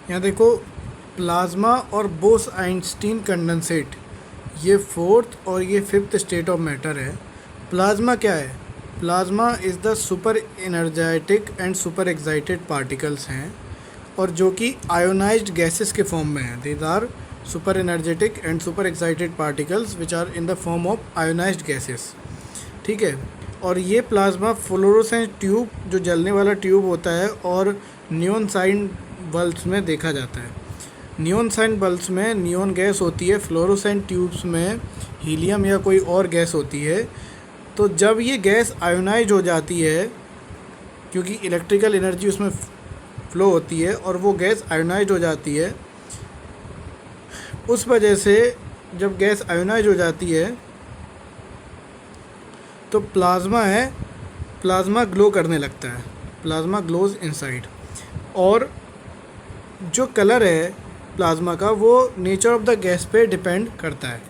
यहाँ देखो, प्लाज्मा और बोस आइंस्टीन कंडेंसेट, ये फोर्थ और ये फिफ्थ स्टेट ऑफ मैटर है। प्लाज्मा क्या है? Plasma is the super energetic and super excited particles हैं, और जो कि आयोनाइज्ड गैसेस के फॉर्म में हैं। These are super energetic and super excited particles which are in the form of ionised gases. ठीक है। और ये प्लाज्मा फ्लोरोसेंट ट्यूब, जो जलने वाला ट्यूब होता है, और नियॉन साइन बल्ब्स में देखा जाता है। नियॉन साइन बल्ब्स में नियॉन गैस होती है, फ्लोरोसेंट ट्यूब्स में हीलियम या कोई और गैस होती है। तो जब ये गैस आयोनाइज हो जाती है, क्योंकि इलेक्ट्रिकल एनर्जी उसमें फ्लो होती है और वो गैस आयोनाइज हो जाती है, उस वजह से जब गैस आयोनाइज हो जाती है तो प्लाज्मा ग्लो करने लगता है। Plasma glows inside. और जो कलर है प्लाज्मा का, वो नेचर ऑफ द गैस पे डिपेंड करता है।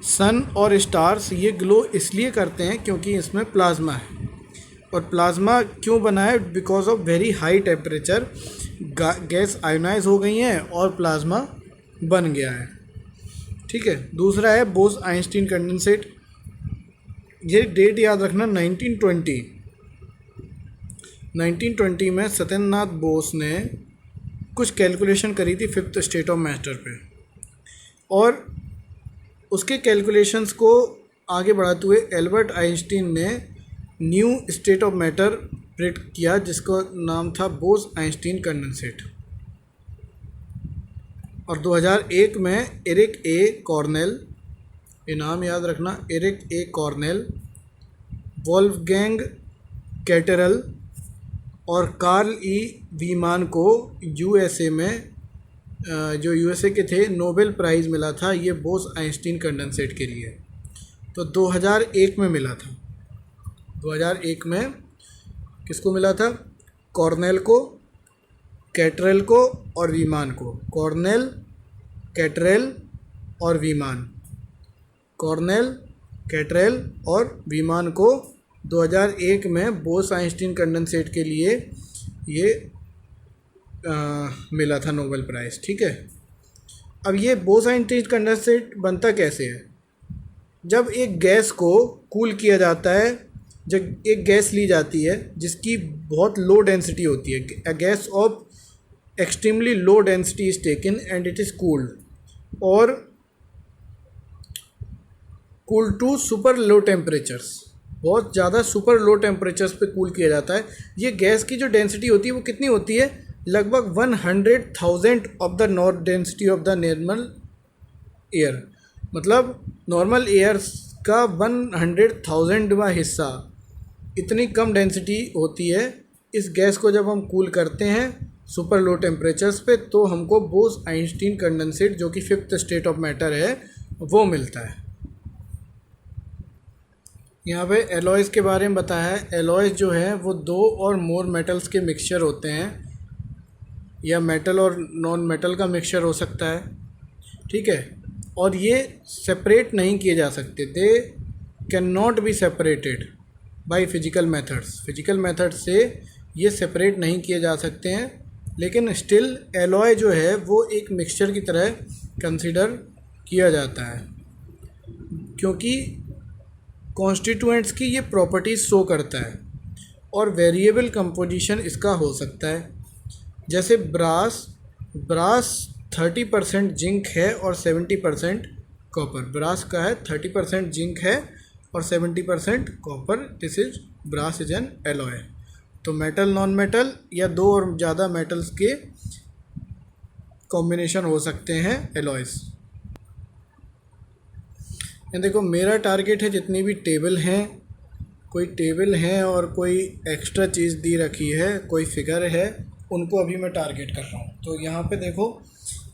सन और स्टार्स ये ग्लो इसलिए करते हैं क्योंकि इसमें प्लाज्मा है। और प्लाज्मा क्यों बना है? Because of very high temperature gas ionise हो गई हैं और प्लाज्मा बन गया है। ठीक है। दूसरा है बोस आइंस्टीन कंडेंसेट। ये डेट याद रखना, 1920 में सत्येंद्रनाथ बोस ने कुछ कैलकुलेशन करी थी फिफ्थ स्टेट ऑफ मैटर पे, और उसके कैलकुलेशंस को आगे बढ़ाते हुए एल्बर्ट आइंस्टीन ने new state of matter predict किया, जिसका नाम था बोस आइंस्टीन कंडेंसेट। और 2001 में एरिक ए कॉर्नेल, ये नाम याद रखना, एरिक ए कॉर्नेल, वोल्फगैंग कैटेरल और कार्ल ई वीमान को यूएसए में, जो यूएसए के थे, नोबेल प्राइज़ मिला था ये बोस आइंस्टीन कंडेंसेट के लिए। तो 2001 में मिला था। 2001 में किसको मिला था? कॉर्नेल को, कैटरेल को और वीमान को। कॉर्नेल, कैटरेल और वीमान। कॉर्नेल, कैटरेल और वीमान को 2001 में बोस आइंस्टीन कंडेंसेट के लिए ये मिला था नोबेल प्राइज़। ठीक है। अब ये बोस आइंस्टीन कंडेंसेट बनता कैसे है? जब एक गैस को कूल किया जाता है, जब एक गैस ली जाती है जिसकी बहुत लो डेंसिटी होती है, a gas of extremely low density is taken and it is cooled, और cool to super low temperatures, बहुत ज़्यादा सुपर लो टेम्परेचर्स पे कूल किया जाता है। ये गैस की जो डेंसिटी होती है वो कितनी होती है? लगभग 100,000 of the north density of the normal air. मतलब नॉर्मल एयर का 100,000वां हिस्सा, इतनी कम डेंसिटी होती है। इस गैस को जब हम कूल करते हैं सुपर लो टेम्परेचर्स पे, तो हमको बोस आइंस्टीन कंडेंसेट, जो कि फिफ्थ स्टेट ऑफ मैटर है, वो मिलता है। यहाँ पे एलॉयज़ के बारे में बताया है। एलॉयज़ जो है वो दो और मोर मेटल्स के मिक्सचर होते हैं, या मेटल और नॉन मेटल का मिक्सचर हो सकता है। ठीक है। और ये सेपरेट नहीं किए जा सकते। They can not be separated by physical methods. Physical method से ये सेपरेट नहीं किए जा सकते हैं, लेकिन स्टिल एलॉय जो है वो एक मिक्सचर की तरह कंसिडर किया जाता है, क्योंकि कॉन्स्टिट्यूएंट्स की ये प्रॉपर्टीज़ शो करता है, और वेरिएबल कंपोजिशन इसका हो सकता है। जैसे ब्रास 30% जिंक है और 70% कॉपर। ब्रास का है 30% जिंक है और 70% copper. This is brass is an alloy. तो मेटल नॉन मेटल या दो और ज़्यादा मेटल्स के कॉम्बिनेशन हो सकते हैं एलॉयज़। ये देखो, मेरा टारगेट है जितनी भी टेबल हैं, कोई टेबल है और कोई एक्स्ट्रा चीज़ दी रखी है, कोई फिगर है, उनको अभी मैं टारगेट कर रहा हूँ। तो यहाँ पे देखो,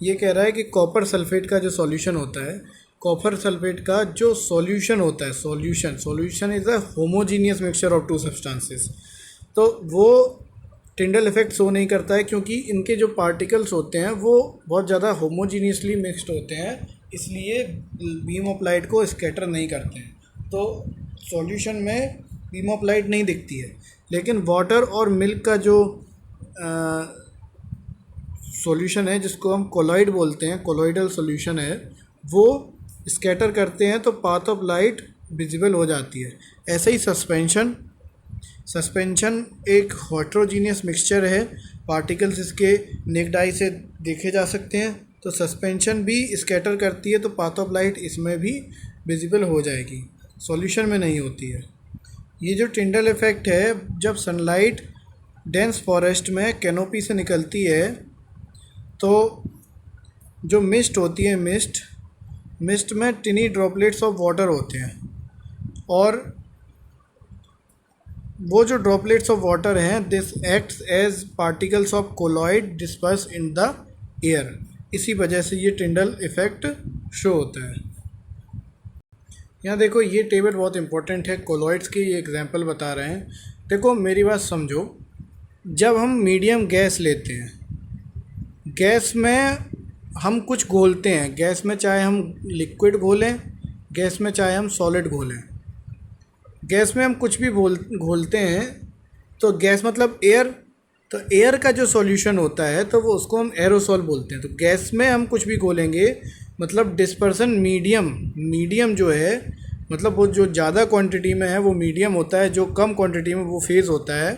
ये कह रहा है कि कॉपर सल्फेट का जो सॉल्यूशन होता है, कॉपर सल्फेट का जो सॉल्यूशन होता है, solution is a homogeneous mixture of to substances. तो वो टिंडल इफेक्ट शो नहीं करता है, क्योंकि इनके जो पार्टिकल्स होते हैं वो बहुत ज़्यादा होमोजीनियसली मिक्सड होते हैं, इसलिए बीम ऑफ लाइट को स्कैटर नहीं करते हैं। तो सॉल्यूशन में बीम ऑफ लाइट नहीं दिखती है। लेकिन वाटर और मिल्क का जो सॉल्यूशन है जिसको हम कोलॉइड बोलते हैं, कोलॉइडल सॉल्यूशन है, वो स्कैटर करते हैं तो पाथ ऑफ लाइट विजिबल हो जाती है। ऐसे ही सस्पेंशन एक हेटेरोजीनियस मिक्सचर है, पार्टिकल्स इसके नेक्ड आई से देखे जा सकते हैं, तो सस्पेंशन भी स्कैटर करती है तो पाथ ऑफ लाइट इसमें भी विजिबल हो जाएगी, सॉल्यूशन में नहीं होती है। ये जो टिंडल इफ़ेक्ट है, जब सनलाइट डेंस फॉरेस्ट में कैनोपी से निकलती है तो जो मिस्ट होती है, मिस्ट में टिनी ड्रॉपलेट्स ऑफ वाटर होते हैं, और वो जो ड्रॉपलेट्स ऑफ वाटर हैं this acts as particles of colloid disperse in the air. इसी वजह से ये टिंडल इफ़ेक्ट शो होता है। यहाँ देखो ये टेबल बहुत इंपॉर्टेंट है, कोलॉइड्स की ये एग्जांपल बता रहे हैं। देखो मेरी बात समझो, जब हम मीडियम गैस लेते हैं, गैस में हम कुछ घोलते हैं, गैस में चाहे हम लिक्विड घोलें, गैस में चाहे हम सॉलिड घोलें, गैस में हम कुछ भी घोलते हैं तो गैस मतलब एयर, तो एयर का जो सॉल्यूशन होता है तो वो उसको हम एरोसॉल बोलते हैं। तो गैस में हम कुछ भी घोलेंगे मतलब डिस्पर्सन मीडियम जो है, मतलब वो जो ज़्यादा क्वांटिटी में है वो मीडियम होता है, जो कम क्वांटिटी में वो फेज़ होता है।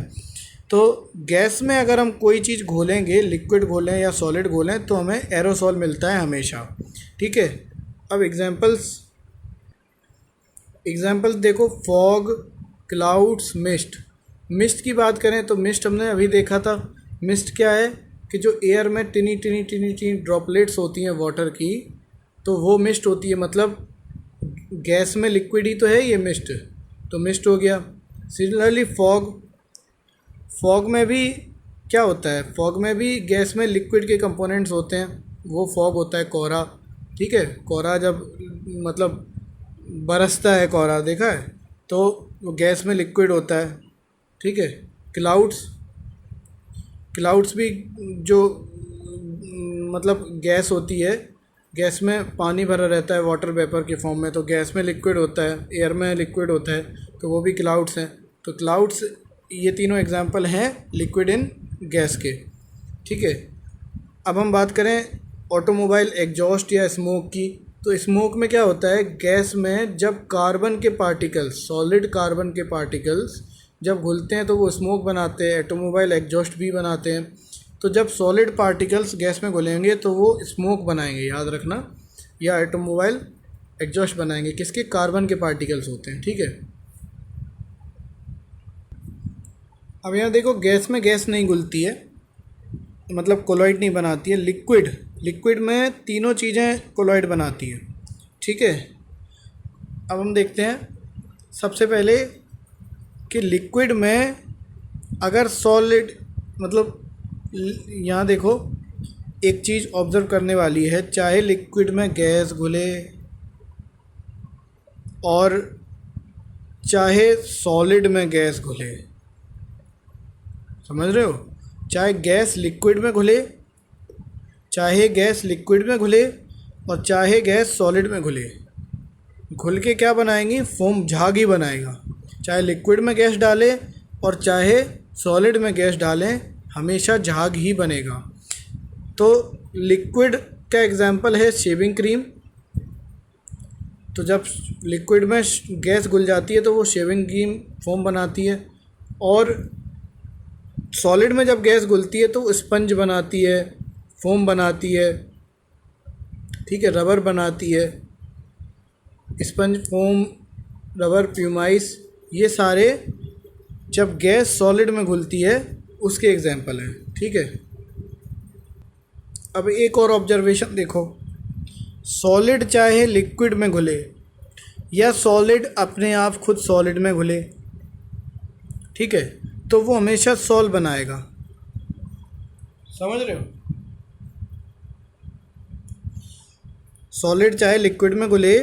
तो गैस में अगर हम कोई चीज़ घोलेंगे, लिक्विड घोलें या सॉलिड घोलें, तो हमें एरोसॉल मिलता है हमेशा। ठीक है, अब एग्जांपल्स देखो, फॉग, क्लाउड्स, मिस्ट की बात करें तो मिस्ट हमने अभी देखा था। मिस्ट क्या है कि जो एयर में टिनी ड्रॉपलेट्स होती हैं वाटर की, तो वो मिस्ट होती है, मतलब गैस में लिक्विड ही तो है ये मिस्ट, तो मिस्ट हो गया। सिमिलरली फॉग में भी क्या होता है, फॉग में भी गैस में लिक्विड के कंपोनेंट्स होते हैं, वो फॉग होता है कोहरा। ठीक है, कोहरा जब मतलब बरसता है, कोहरा देखा है, तो वो गैस में लिक्विड होता है। ठीक है, क्लाउड्स भी जो मतलब गैस होती है, गैस में पानी भरा रहता है वाटर वेपर के फॉर्म में, तो गैस में लिक्विड होता है, एयर में लिक्विड होता है, तो वो भी क्लाउड्स हैं। तो क्लाउड्स, ये तीनों एग्जांपल हैं लिक्विड इन गैस के। ठीक है, अब हम बात करें ऑटोमोबाइल एग्जॉस्ट या स्मोक की, तो स्मोक में क्या होता है, गैस में जब कार्बन के पार्टिकल्स, सॉलिड कार्बन के पार्टिकल्स जब घुलते हैं तो वो स्मोक बनाते हैं, ऑटोमोबाइल एग्जॉस्ट भी बनाते हैं। तो जब सॉलिड पार्टिकल्स गैस में घुलेंगे तो वो स्मोक बनाएंगे, याद रखना, या ऑटोमोबाइल एग्जॉस्ट बनाएंगे, किसके, कार्बन के पार्टिकल्स होते हैं। ठीक है, अब यहाँ देखो गैस में गैस नहीं घुलती है, मतलब कोलॉइड नहीं बनाती है, लिक्विड में तीनों चीज़ें कोलॉइड बनाती हैं। ठीक है, अब हम देखते हैं सबसे पहले कि लिक्विड में अगर सॉलिड, मतलब यहाँ देखो एक चीज़ ऑब्ज़र्व करने वाली है, चाहे लिक्विड में गैस घुले और चाहे सॉलिड में गैस घुले, समझ रहे हो, चाहे गैस लिक्विड में घुले, और चाहे गैस सॉलिड में घुले, घुल के क्या बनाएंगी, फोम, झाग ही बनाएगा। चाहे लिक्विड में गैस डालें और चाहे सॉलिड में गैस डालें, हमेशा झाग ही बनेगा। तो लिक्विड का एग्जांपल है शेविंग क्रीम, तो जब लिक्विड में गैस घुल जाती है तो वो शेविंग क्रीम फोम बनाती है, और सॉलिड में जब गैस घुलती है तो वो स्पंज बनाती है, फोम बनाती है। ठीक है, रबर बनाती है, स्पंज, फोम, रबर, प्यूमाइस, ये सारे जब गैस सॉलिड में घुलती है उसके एग्जांपल हैं। ठीक है, अब एक और ऑब्जर्वेशन देखो, सॉलिड चाहे लिक्विड में घुले या सॉलिड अपने आप खुद सॉलिड में घुले, ठीक है, तो वो हमेशा सॉल बनाएगा, समझ रहे हो। सॉलिड चाहे लिक्विड में घुले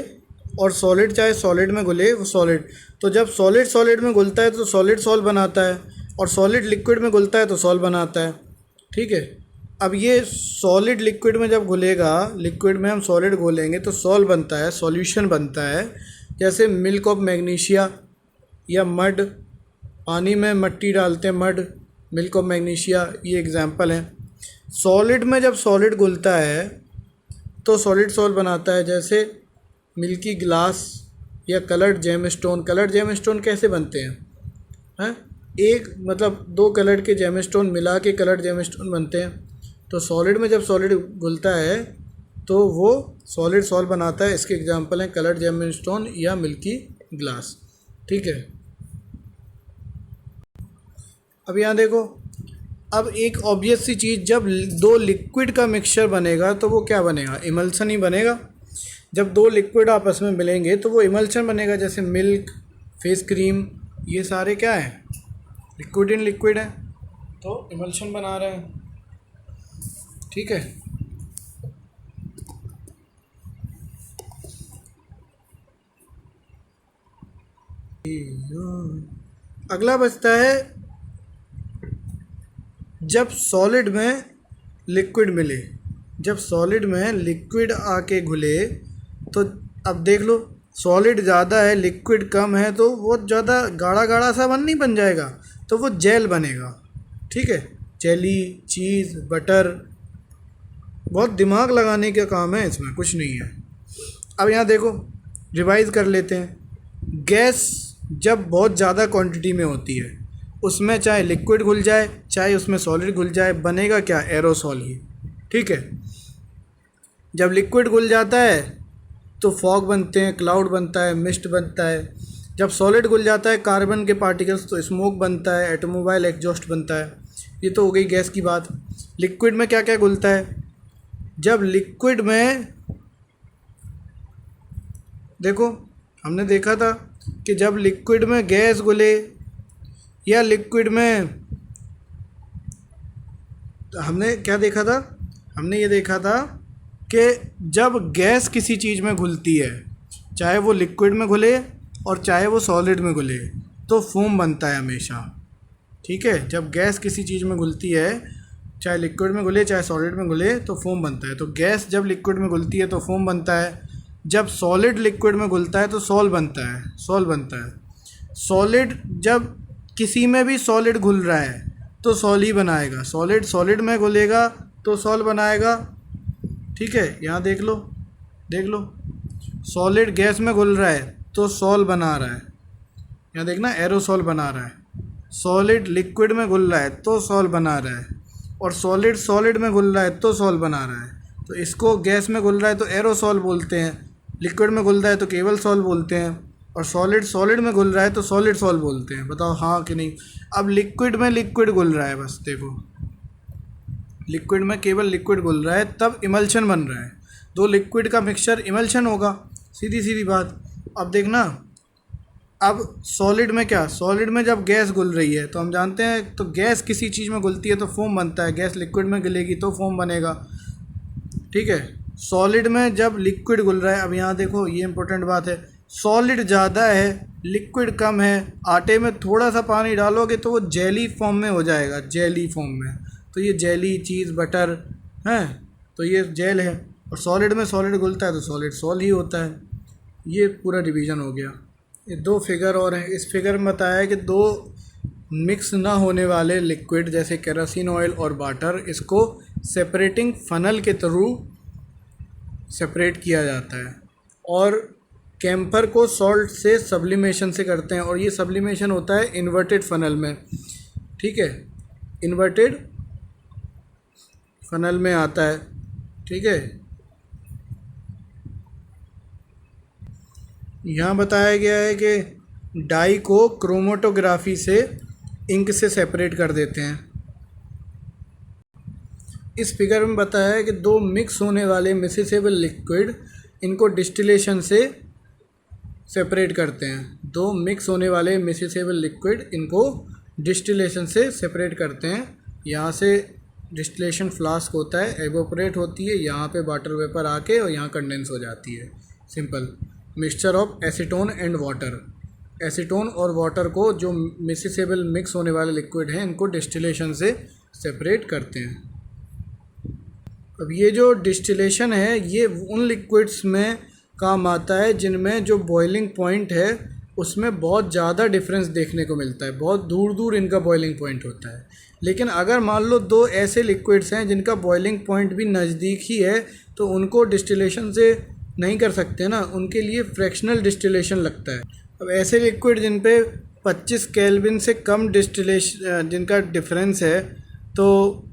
और सॉलिड चाहे सॉलिड में घुले, वो सॉलिड, तो जब सॉलिड सॉलिड में घुलता है तो सॉलिड सॉल बनाता है, और सॉलिड लिक्विड में घुलता है तो सॉल बनाता है। ठीक है, अब ये सॉलिड लिक्विड में जब घुलेगा, लिक्विड में हम सॉलिड घोलेंगे तो सॉल बनता है, सॉल्यूशन बनता है, जैसे मिल्क ऑफ मैग्नीशिया या मड, पानी में मट्टी डालते हैं, मड, मिल्क ऑफ मैग्नीशिया, ये एग्जांपल हैं। सॉलिड में जब सॉलिड घुलता है तो सॉलिड सॉल्ट बनाता है, जैसे मिल्की ग्लास या कलर्ड जेमस्टोन। कलर्ड जेमस्टोन कैसे बनते हैं? एक मतलब दो कलर के जेमस्टोन मिला के कलर्ड जेमस्टोन बनते हैं। तो सॉलिड में जब सॉलिड घुलता है तो वो सॉलिड सॉल्ट बनाता है। इसके एग्जांपल हैं कलर्ड जेमस्टोन या मिल्की ग्लास। ठीक है, अब यहाँ देखो, अब एक ऑब्वियस सी चीज़, जब दो लिक्विड का मिक्सचर बनेगा तो वो क्या बनेगा? इमल्सन ही बनेगा। जब दो लिक्विड आपस में मिलेंगे तो वो इमल्सन बनेगा। जैसे मिल्क, फेस क्रीम, ये सारे क्या हैं? लिक्विड इन लिक्विड है, तो इमल्शन बना रहे हैं। ठीक है, अगला बचता है जब सॉलिड में लिक्विड मिले। जब सॉलिड में लिक्विड आके घुले तो अब देख लो, सॉलिड ज़्यादा है लिक्विड कम है तो वो ज़्यादा गाढ़ा गाढ़ा सा नहीं बन जाएगा, तो वो जेल बनेगा। ठीक है, जेली, चीज़, बटर, बहुत दिमाग लगाने का काम है, इसमें कुछ नहीं है। अब यहाँ देखो, रिवाइज कर लेते हैं। गैस जब बहुत ज़्यादा क्वांटिटी में होती है, उसमें चाहे लिक्विड घुल जाए चाहे उसमें सॉलिड घुल जाए, बनेगा क्या? एरोसॉल ही। ठीक है, जब लिक्विड घुल जाता है तो फॉग बनते हैं, क्लाउड बनता है, मिस्ट बनता है। जब सॉलिड घुल जाता है, कार्बन के पार्टिकल्स, तो स्मोक बनता है, ऑटोमोबाइल एग्जॉस्ट बनता है। ये तो हो गई गैस की बात। लिक्विड में क्या क्या घुलता है? जब लिक्विड में देखो, हमने देखा था कि जब लिक्विड में गैस घुले या लिक्विड में, हमने क्या देखा था? हमने ये देखा था कि जब गैस किसी चीज़ में घुलती है, चाहे वो लिक्विड में घुले और चाहे वो सॉलिड में घुले, तो फोम बनता है हमेशा। ठीक है, जब गैस किसी चीज़ में घुलती है, चाहे लिक्विड में घुले चाहे सॉलिड में घुले, तो फोम बनता है। तो गैस जब लिक्विड में घुलती है तो फोम बनता है। जब सॉलिड लिक्विड में घुलता है तो सॉल बनता है, सॉल बनता है। सॉलिड जब किसी में भी सॉलिड घुल रहा है तो सॉल ही बनाएगा। सॉलिड सॉलिड में घुलेगा तो सॉल बनाएगा। ठीक है, यहाँ देख लो, देख लो, सॉलिड गैस में घुल रहा है तो सॉल बना रहा है। यहाँ देखना, एरोसॉल बना रहा है। सॉलिड लिक्विड में घुल रहा है तो सॉल बना रहा है, और सॉलिड सॉलिड में घुल रहा है तो सॉल बना रहा है। तो इसको गैस में घुल रहा है तो एरोसॉल बोलते हैं, लिक्विड में घुल रहा है तो केवल सॉल बोलते हैं, और सॉलिड सॉलिड में घुल रहा है तो सॉलिड सॉल बोलते हैं। बताओ हाँ कि नहीं? अब लिक्विड में लिक्विड घुल रहा है, बस देखो, लिक्विड में केवल लिक्विड घुल रहा है तब इमल्शन बन रहा है। दो लिक्विड का मिक्सचर इमल्शन होगा, सीधी सीधी बात। अब देखना, अब सॉलिड में क्या? सॉलिड में जब गैस घुल रही है तो हम जानते हैं, तो गैस किसी चीज़ में घुलती है तो फोम बनता है। गैस लिक्विड में घुलेगी तो फोम बनेगा। ठीक है, सॉलिड में जब लिक्विड घुल रहा है, अब यहाँ देखो, ये इंपॉर्टेंट बात है, सॉलिड ज़्यादा है लिक्विड कम है। आटे में थोड़ा सा पानी डालोगे तो वो जेली फॉर्म में हो जाएगा, जेली फॉर्म में। तो ये जेली, चीज़, बटर है, तो ये जेल है। और सॉलिड में सॉलिड घुलता है तो सॉलिड सॉल ही होता है। ये पूरा डिवीज़न हो गया। ये दो फिगर और हैं। इस फिगर में बताया है कि दो मिक्स ना होने वाले लिक्विड जैसे केरोसिन ऑयल और वाटर, इसको सेपरेटिंग फनल के थ्रू सेपरेट किया जाता है, और कैम्फर को सॉल्ट से सब्लिमेशन से करते हैं, और ये सब्लिमेशन होता है इन्वर्टेड फनल में। ठीक है, इन्वर्टेड फनल में आता है। ठीक है, यहाँ बताया गया है कि डाई को क्रोमेटोग्राफी से इंक से सेपरेट कर देते हैं। इस फिगर में बताया है कि दो मिक्स होने वाले मिक्सेबल लिक्विड, इनको डिस्टिलेशन से सेपरेट करते हैं। दो मिक्स होने वाले मिक्सेबल लिक्विड, इनको डिस्टिलेशन से सेपरेट करते हैं। यहाँ से डिस्टिलेशन फ्लास्क होता है, एवोपरेट होती है, यहाँ पे वाटर वेपर आके और यहाँ कंडेंस हो जाती है। Simple mixture of acetone and water. Acetone और वाटर को, जो मिक्सेबल मिक्स होने वाले लिक्विड हैं, इनको डिस्टिलेशन से सेपरेट करते हैं। अब ये जो डिस्टिलेशन है, ये उन लिक्विड्स में काम आता है जिनमें जो बॉइलिंग पॉइंट है उसमें बहुत ज़्यादा डिफरेंस देखने को मिलता है, बहुत दूर दूर इनका बॉइलिंग पॉइंट होता है। लेकिन अगर मान लो दो ऐसे लिक्विड्स हैं जिनका बॉइलिंग पॉइंट भी नज़दीक ही है, तो उनको डिस्टिलेशन से नहीं कर सकते ना, उनके लिए फ्रैक्शनल डिस्टिलेशन लगता है। अब ऐसे लिक्विड जिन पे 25 केल्विन से कम डिस्टिलेशन जिनका डिफरेंस है, तो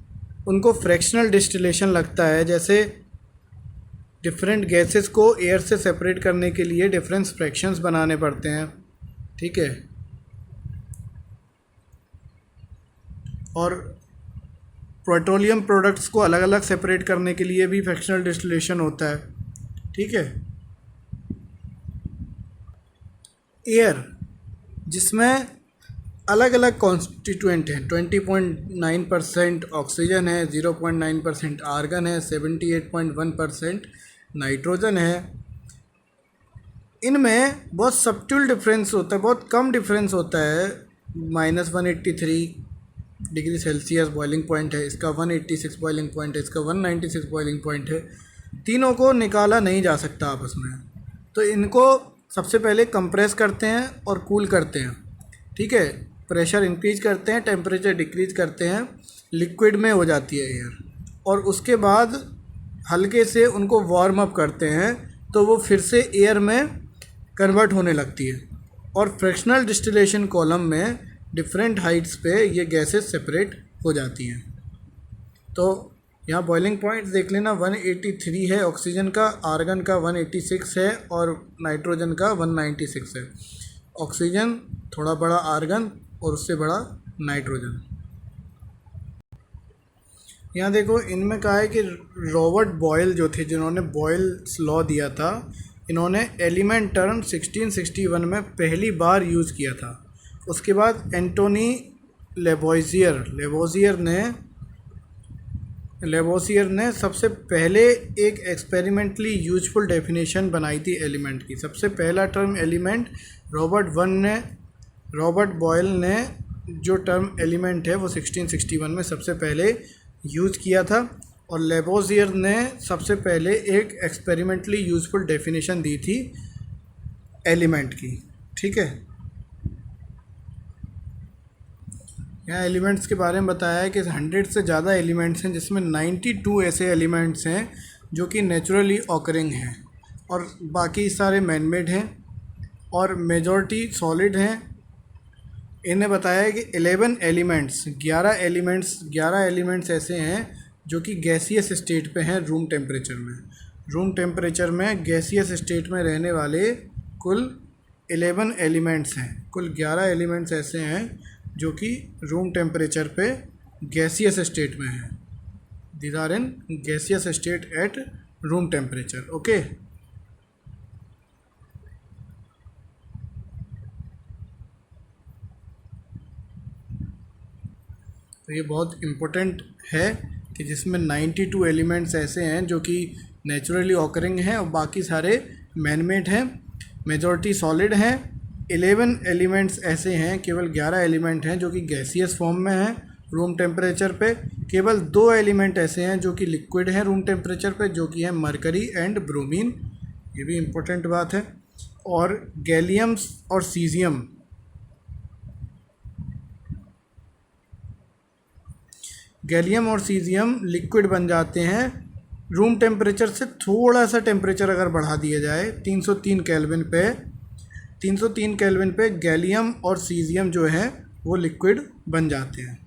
उनको फ्रैक्शनल डिस्टिलेशन लगता है। जैसे डिफरेंट गैसेस को एयर से सेपरेट करने के लिए डिफरेंस फ्रैक्शंस बनाने पड़ते हैं, ठीक है। और पेट्रोलियम प्रोडक्ट्स को अलग अलग सेपरेट करने के लिए भी फ्रैक्शनल डिस्टिलेशन होता है, ठीक है। एयर जिसमें अलग अलग कॉन्स्टिट्यूएंट हैं, 20.9% ऑक्सीजन है, 0.9% आर्गन है, 78.1% नाइट्रोजन है। इनमें बहुत सब्टिल डिफरेंस होता है, बहुत कम डिफरेंस होता है। -183 डिग्री सेल्सियस बॉइलिंग पॉइंट है, इसका 186 बॉइलिंग पॉइंट है, इसका 196 बॉइलिंग पॉइंट है। तीनों को निकाला नहीं जा सकता आपस में, तो इनको सबसे पहले कंप्रेस करते हैं और कूल करते हैं, ठीक है। प्रेशर इंक्रीज करते हैं, टेम्परेचर डिक्रीज करते हैं, लिक्विड में हो जाती है एयर। और उसके बाद हल्के से उनको वार्म अप करते हैं, तो वो फिर से एयर में कन्वर्ट होने लगती है। और फ्रैक्शनल डिस्टिलेशन कॉलम में डिफरेंट हाइट्स पे ये गैसेस सेपरेट हो जाती हैं। तो यहाँ बॉइलिंग पॉइंट देख लेना, 183 है ऑक्सीजन का, आर्गन का 186 है और नाइट्रोजन का 196 है। ऑक्सीजन थोड़ा बड़ा आर्गन और उससे बड़ा नाइट्रोजन। यहाँ देखो, इनमें कहा है कि रॉबर्ट बॉयल जो थे, जिन्होंने बॉयल्स लॉ दिया था, इन्होंने एलिमेंट टर्म 1661 में पहली बार यूज़ किया था। उसके बाद एंटोनी लेवोसियर ने सबसे पहले एक एक्सपेरिमेंटली यूजफुल डेफिनेशन बनाई थी एलिमेंट की। सबसे पहला टर्म एलिमेंट रॉबर्ट बॉयल ने जो टर्म एलिमेंट है वो 1661 में सबसे पहले यूज़ किया था। और लेवोसियर ने सबसे पहले एक एक्सपेरिमेंटली यूजफुल डेफिनेशन दी थी एलिमेंट की, ठीक है। यहाँ एलिमेंट्स के बारे में बताया है कि 100 से ज़्यादा एलिमेंट्स हैं, जिसमें 92 ऐसे एलिमेंट्स हैं जो कि नेचुरली ऑकरिंग हैं, और बाकी सारे मैनमेड हैं, और मेजॉरिटी सॉलिड हैं। इन्हें बताया है कि 11 एलिमेंट्स ऐसे हैं जो कि गैसियस स्टेट पे हैं रूम टेम्परेचर में गैसियस स्टेट में रहने वाले कुल 11 एलिमेंट्स हैं। कुल 11 एलिमेंट्स ऐसे हैं जो कि रूम टेम्परेचर पे गैसियस स्टेट में हैं। These are in gaseous state at room temperature, okay. तो ये बहुत इम्पोर्टेंट है कि जिसमें 92 एलिमेंट्स ऐसे हैं जो कि नेचुरली ऑकरिंग हैं और बाकी सारे मैनमेड हैं, मेजॉरिटी सॉलिड हैं। 11 एलिमेंट्स ऐसे हैं, केवल 11 एलिमेंट हैं जो कि गैसियस फॉर्म में हैं रूम टेम्परेचर पे। केवल 2 एलिमेंट ऐसे हैं जो कि लिक्विड हैं रूम टेम्परेचर पे, जो कि हैं मरकरी एंड ब्रोमीन, ये भी इम्पोर्टेंट बात है। और गैलियम और सीजियम लिक्विड बन जाते हैं रूम टेम्परेचर से थोड़ा सा टेम्परेचर अगर बढ़ा दिया जाए 303 केल्विन पे गैलियम और सीजियम जो है वो लिक्विड बन जाते हैं।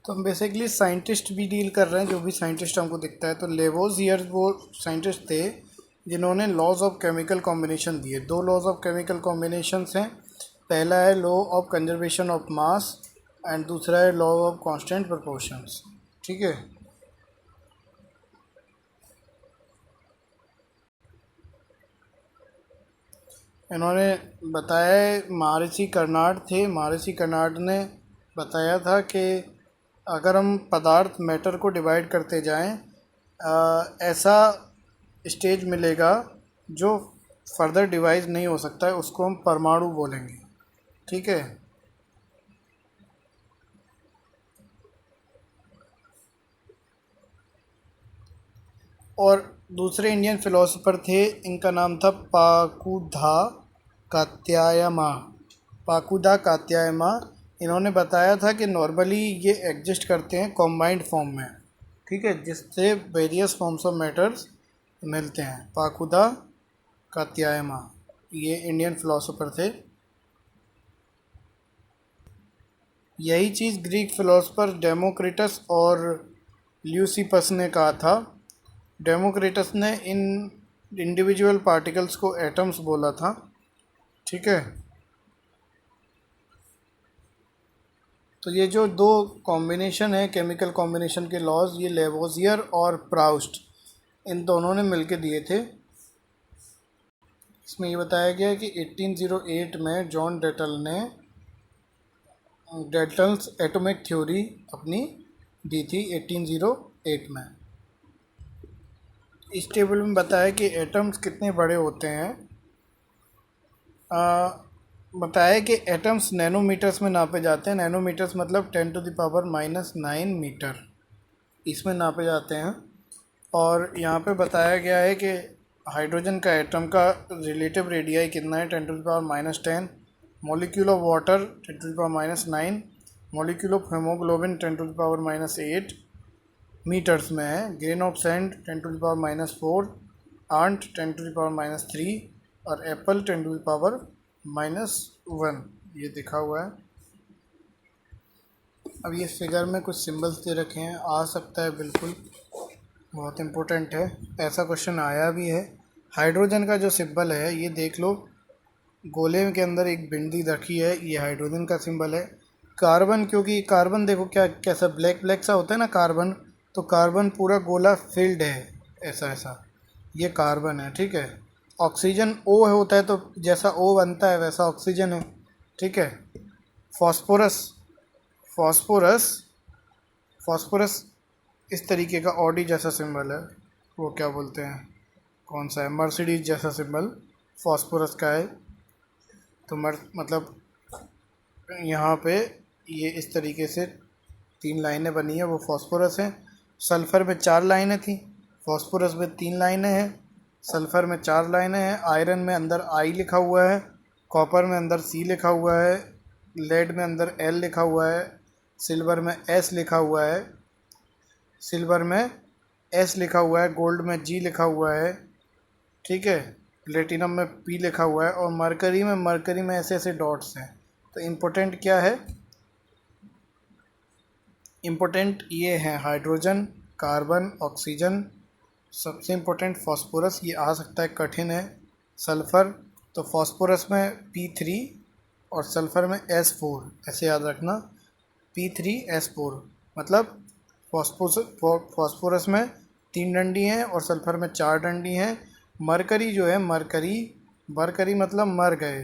तो हम बेसिकली साइंटिस्ट भी डील कर रहे हैं, जो भी साइंटिस्ट हमको दिखता है। तो लेवोसियर वो साइंटिस्ट थे जिन्होंने लॉज ऑफ केमिकल कॉम्बिनेशन दिए। 2 लॉज ऑफ केमिकल कॉम्बिनेशंस हैं। पहला है law of conservation of mass and दूसरा है लॉ ऑफ कांस्टेंट प्रोपोर्शंस, ठीक है। इन्होंने बताया, महर्षि कर्नाड ने बताया था कि अगर हम पदार्थ मैटर को डिवाइड करते जाएं, ऐसा स्टेज मिलेगा जो फर्दर डिवाइड नहीं हो सकता है, उसको हम परमाणु बोलेंगे, ठीक है। और दूसरे इंडियन फिलोसोफर थे, इनका नाम था कात्यायमा पाकुदा कात्यायमा। इन्होंने बताया था कि नॉर्मली ये एग्जिस्ट करते हैं कॉम्बाइंड फॉर्म में, ठीक है, जिससे वेरियस फॉर्म्स ऑफ मैटर्स मिलते हैं। पाकुदा कात्यायमा ये इंडियन फिलोसोफर थे। यही चीज़ ग्रीक फिलोसोफर डेमोक्रिटस और ल्यूसिपस ने कहा था। डेमोक्रिटस ने इन इंडिविजुअल पार्टिकल्स को एटम्स बोला था, ठीक है। तो ये जो दो कॉम्बिनेशन है केमिकल कॉम्बिनेशन के लॉज, ये लेवोजियर और प्राउस्ट इन दोनों ने मिलके दिए थे। इसमें ये बताया गया है कि 1808 में जॉन डेल्टन्स एटॉमिक थ्योरी अपनी दी थी 1808 में। इस टेबल में बताया कि एटम्स कितने बड़े होते हैं। बताया कि एटम्स नैनोमीटर्स में नापे जाते हैं। नैनोमीटर्स मतलब 10⁻⁹ मीटर, इसमें नापे जाते हैं। और यहाँ पे बताया गया है कि हाइड्रोजन का एटम का रिलेटिव रेडियाई कितना है, 10⁻⁻10। Molecule of water 10⁻⁹, molecule of haemoglobin 10⁻⁸ metres में है। ग्रेन ऑफ सैंड 10⁻⁴, आंट 10⁻3 और एप्पल 10⁻⁻1 ये दिखा हुआ है। अब ये फिगर में कुछ सिंबल्स दे रखे हैं, आ सकता है, बिल्कुल बहुत इम्पोर्टेंट है, ऐसा क्वेश्चन आया भी है। हाइड्रोजन का जो सिंबल है ये देख लो, गोले के अंदर एक बिंदी रखी है, ये हाइड्रोजन का सिंबल है। कार्बन, क्योंकि कार्बन देखो क्या कैसा ब्लैक ब्लैक सा होता है ना कार्बन, तो कार्बन पूरा गोला फिल्ड है, ऐसा ऐसा, ये कार्बन है, ठीक है। ऑक्सीजन O होता है, तो जैसा O बनता है वैसा ऑक्सीजन है, ठीक है। फॉस्फोरस फॉस्फोरस फॉस्फोरस इस तरीके का ऑडी जैसा सिंबल है, वो क्या बोलते हैं, कौन सा है, मर्सिडीज जैसा सिंबल फॉस्फोरस का है। तो मतलब यहाँ पे ये इस तरीके से 3 लाइनें बनी है, वो फॉस्फोरस है। सल्फ़र में 4 लाइनें थी, फॉस्फोरस में 3 लाइनें हैं, सल्फ़र में 4 लाइनें हैं। आयरन में अंदर I लिखा हुआ है, कॉपर में अंदर C लिखा हुआ है, लेड में अंदर L लिखा हुआ है, सिल्वर में S लिखा हुआ है, सिल्वर में S लिखा हुआ है, गोल्ड में G लिखा हुआ है, ठीक है। प्लेटिनम में P लिखा हुआ है, और मरकरी में ऐसे ऐसे डॉट्स हैं। तो इम्पोर्टेंट क्या है, इम्पोर्टेंट ये हैं हाइड्रोजन, कार्बन, ऑक्सीजन, सबसे इम्पोर्टेंट फॉस्फोरस, ये आ सकता है, कठिन है। सल्फ़र, तो फॉस्फोरस में P3 और सल्फ़र में S4, ऐसे याद रखना, P3S4, मतलब फॉस्फोरस में 3 डंडी हैं और सल्फ़र में 4 डंडी हैं। मरकरी जो है, मरकरी मतलब मर गए,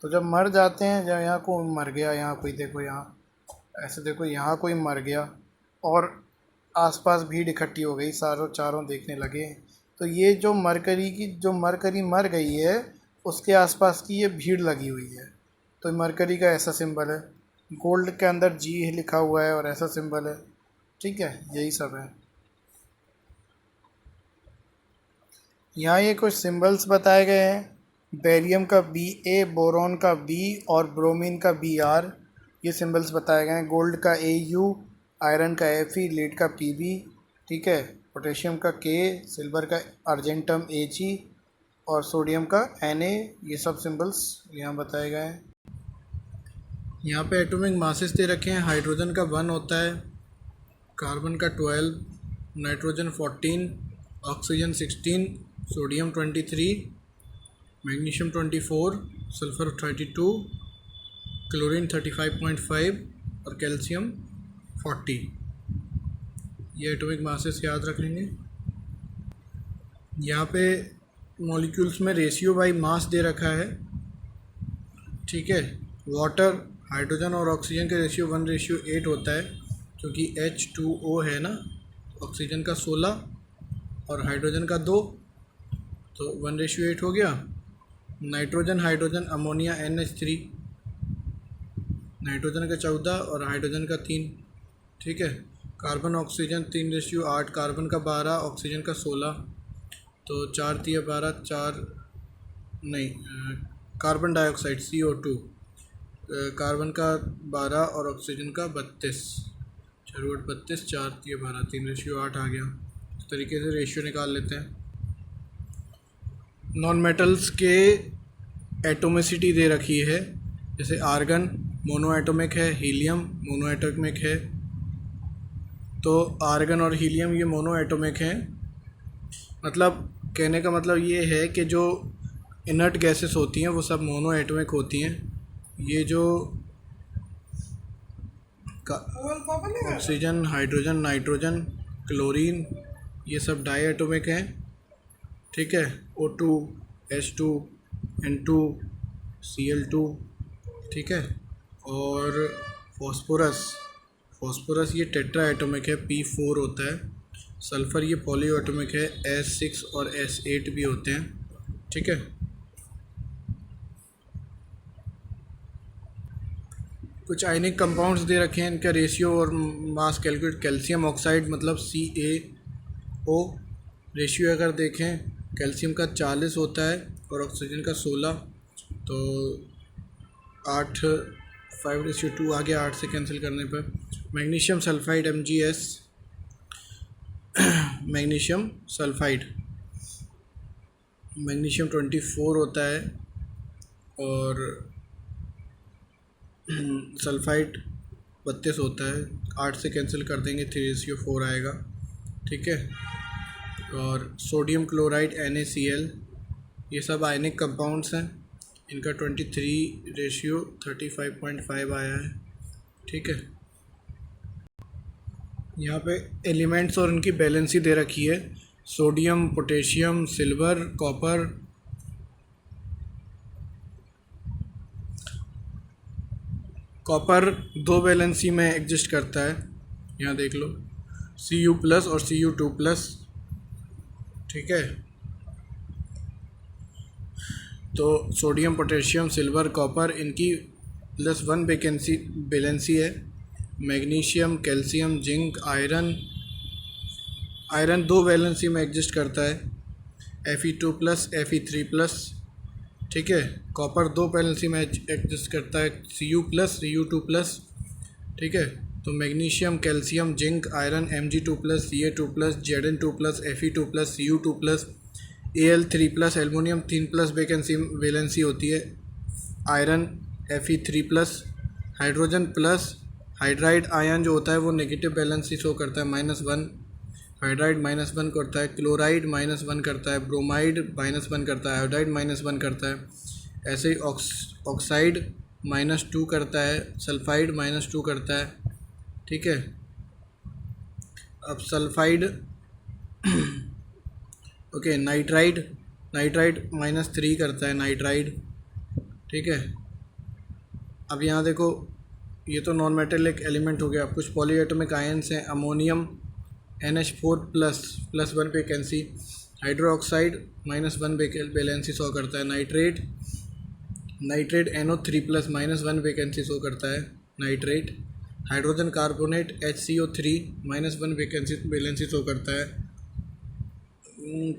तो जब मर जाते हैं, जब यहाँ कोई मर गया, यहाँ कोई देखो, यहाँ ऐसे देखो, यहाँ कोई मर गया और आसपास भीड़ इकट्ठी हो गई, चारों देखने लगे, तो ये जो मरकरी मर गई है उसके आसपास की ये भीड़ लगी हुई है, तो मरकरी का ऐसा सिंबल है। गोल्ड के अंदर G लिखा हुआ है और ऐसा सिंबल है, ठीक है, यही सब है। यहाँ ये कुछ सिंबल्स बताए गए हैं, बेरियम का Ba, बोरॉन का B और ब्रोमीन का Br, ये सिंबल्स बताए गए हैं। गोल्ड का Au, आयरन का Fe, लीड का Pb, ठीक है, पोटेशियम का K, सिल्वर का अर्जेंटम He और सोडियम का Na, ये सब सिंबल्स यहाँ बताए गए हैं। यहाँ पे एटॉमिक मासेस दे रखे हैं। हाइड्रोजन का 1 होता है, कार्बन का 12, nitrogen 14, oxygen 16, sodium 23, magnesium 24, sulphur 32, chlorine 35.5 और कैल्शियम 40। ये एटॉमिक मासेस याद रख लेंगे। यहाँ पे मॉलिक्यूल्स में रेशियो बाई मास दे रखा है, ठीक है। वाटर, हाइड्रोजन और ऑक्सीजन का रेशियो 1:8 होता है, क्योंकि H2O है ना, ऑक्सीजन का 16 और हाइड्रोजन का 2, तो 1:8 हो गया। Nitrogen, hydrogen, ammonia NH3, nitrogen का 14 और हाइड्रोजन का 3, ठीक है। कार्बन ऑक्सीजन 3:8, कार्बन का 12, ऑक्सीजन का 16, तो 4×3=12, 4 नहीं, कार्बन डाइऑक्साइड CO2, कार्बन का 12 और ऑक्सीजन का 32, 4×32, 4×3=12, 3:8 आ गया। इस तरीके से रेशियो निकाल लेते हैं। नॉन मेटल्स के एटोमिसिटी दे रखी है, जैसे आर्गन मोनो एटॉमिक है, हीलियम मोनो एटॉमिक है। तो आर्गन और हीलियम ये मोनो एटॉमिक हैं, मतलब कहने का मतलब ये है कि जो इनर्ट गैसेस होती हैं वो सब मोनो एटॉमिक होती हैं। ये जो ऑक्सीजन, हाइड्रोजन, नाइट्रोजन, क्लोरीन, ये सब डाई एटॉमिक हैं, ठीक है। O2, H2, N2, Cl2, ठीक है। और फॉस्फोरस ये टेट्रा एटॉमिक है, P4 होता है। सल्फ़र ये पॉली एटॉमिक है, S6 और S8 भी होते हैं, ठीक है। कुछ आयनिक कंपाउंड्स दे रखे हैं, इनका रेशियो और मास कैलकुलेट। कैल्शियम ऑक्साइड मतलब CaO, रेशियो अगर देखें कैल्शियम का 40 होता है और ऑक्सीजन का 16, तो 8, 5:2 आ गया 8 से कैंसिल करने पर। Magnesium sulphide MgS, magnesium sulphide, magnesium 24 होता है और सल्फाइड 32 होता है। 8 से कैंसिल कर देंगे, 3:4 आएगा, ठीक है। और सोडियम क्लोराइड NaCl, ये सब आयनिक कंपाउंड्स हैं, इनका 23:35.5 आया है, ठीक है। यहाँ पे एलिमेंट्स और उनकी बैलेंसी दे रखी है। Sodium, potassium, silver, copper. Copper 2 valency में एग्जिस्ट करता है, यहाँ देख लो, Cu+ और Cu2+, ठीक है। तो सोडियम, पोटेशियम, सिल्वर, कॉपर, इनकी +1 वैलेंसी है। Magnesium, calcium, zinc, iron 2 valency में एग्जिस्ट करता है, Fe2+, Fe3+, ठीक है। कॉपर 2 वैलेंसी में एग्जिस्ट करता है, Cu+, Cu2+, ठीक है। तो magnesium, calcium, zinc, iron Mg2+, Ca2+, Zn2+, Fe2+, Cu2+, Al3+, aluminium 3+ valency होती है, iron Fe3+, hydrogen plus, hydride ion जो होता है वो नेगेटिव वैलेंसी शो करता है, -1, हाइड्राइड -1 करता है, क्लोराइड -1 करता है, ब्रोमाइड -1 करता है, आयोडाइड -1 करता है। ऐसे ही ऑक्साइड -2 करता है, सल्फाइड -2 करता है, ठीक है। अब सल्फाइड ओके, नाइट्राइड -3 करता है, नाइट्राइड, ठीक है। अब यहाँ देखो, ये तो नॉन मेटेलिक एलिमेंट हो गया। कुछ पॉलीएटॉमिक आयन्स हैं, ammonium NH4+ +1 vacancy, hydroxide -1 valency show करता है, नाइट्रेट NO3+ -1 वैकेंसी शो करता है, nitrate. Hydrogen carbonate HCO3 -1 valency show करता है,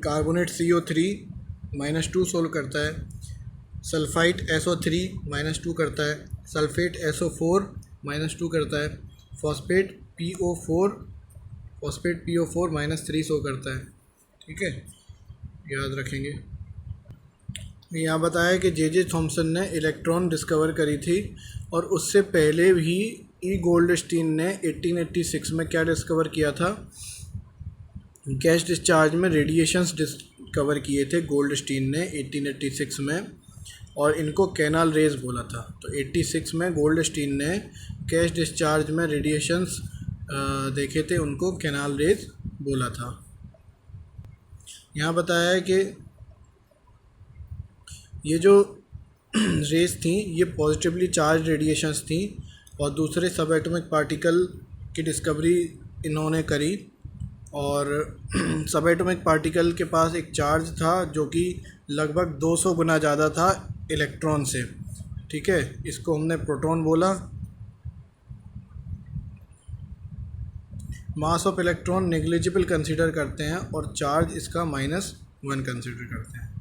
कार्बोनेट CO3 -2 शो करता है, सल्फाइट SO3 -2 करता है, सल्फेट SO4 -2 करता है, फॉस्फेट PO4 -3 शो करता है, ठीक है, याद रखेंगे। यहाँ बताया कि J.J. थॉम्सन ने इलेक्ट्रॉन डिस्कवर करी थी, और उससे पहले भी E. गोल्डस्टीन ने 1886 में क्या डिस्कवर किया था, गैस डिस्चार्ज में रेडिएशंस डिस्कवर किए थे गोल्डस्टीन ने 1886 में, और इनको कैनाल रेज बोला था। तो 86 में गोल्डस्टीन ने गैस डिस्चार्ज में रेडिएशंस देखे थे, उनको कैनाल रेज बोला था। यहाँ बताया है कि ये जो रेज थी ये पॉजिटिवली चार्ज रेडिएशंस थी, और दूसरे सब एटॉमिक पार्टिकल की डिस्कवरी इन्होंने करी। और सब एटॉमिक पार्टिकल के पास एक चार्ज था जो कि लगभग 200 गुना ज़्यादा था इलेक्ट्रॉन से, ठीक है। इसको हमने प्रोटॉन बोला। Mass of electron negligible consider करते हैं और चार्ज इसका -1 कंसीडर करते हैं।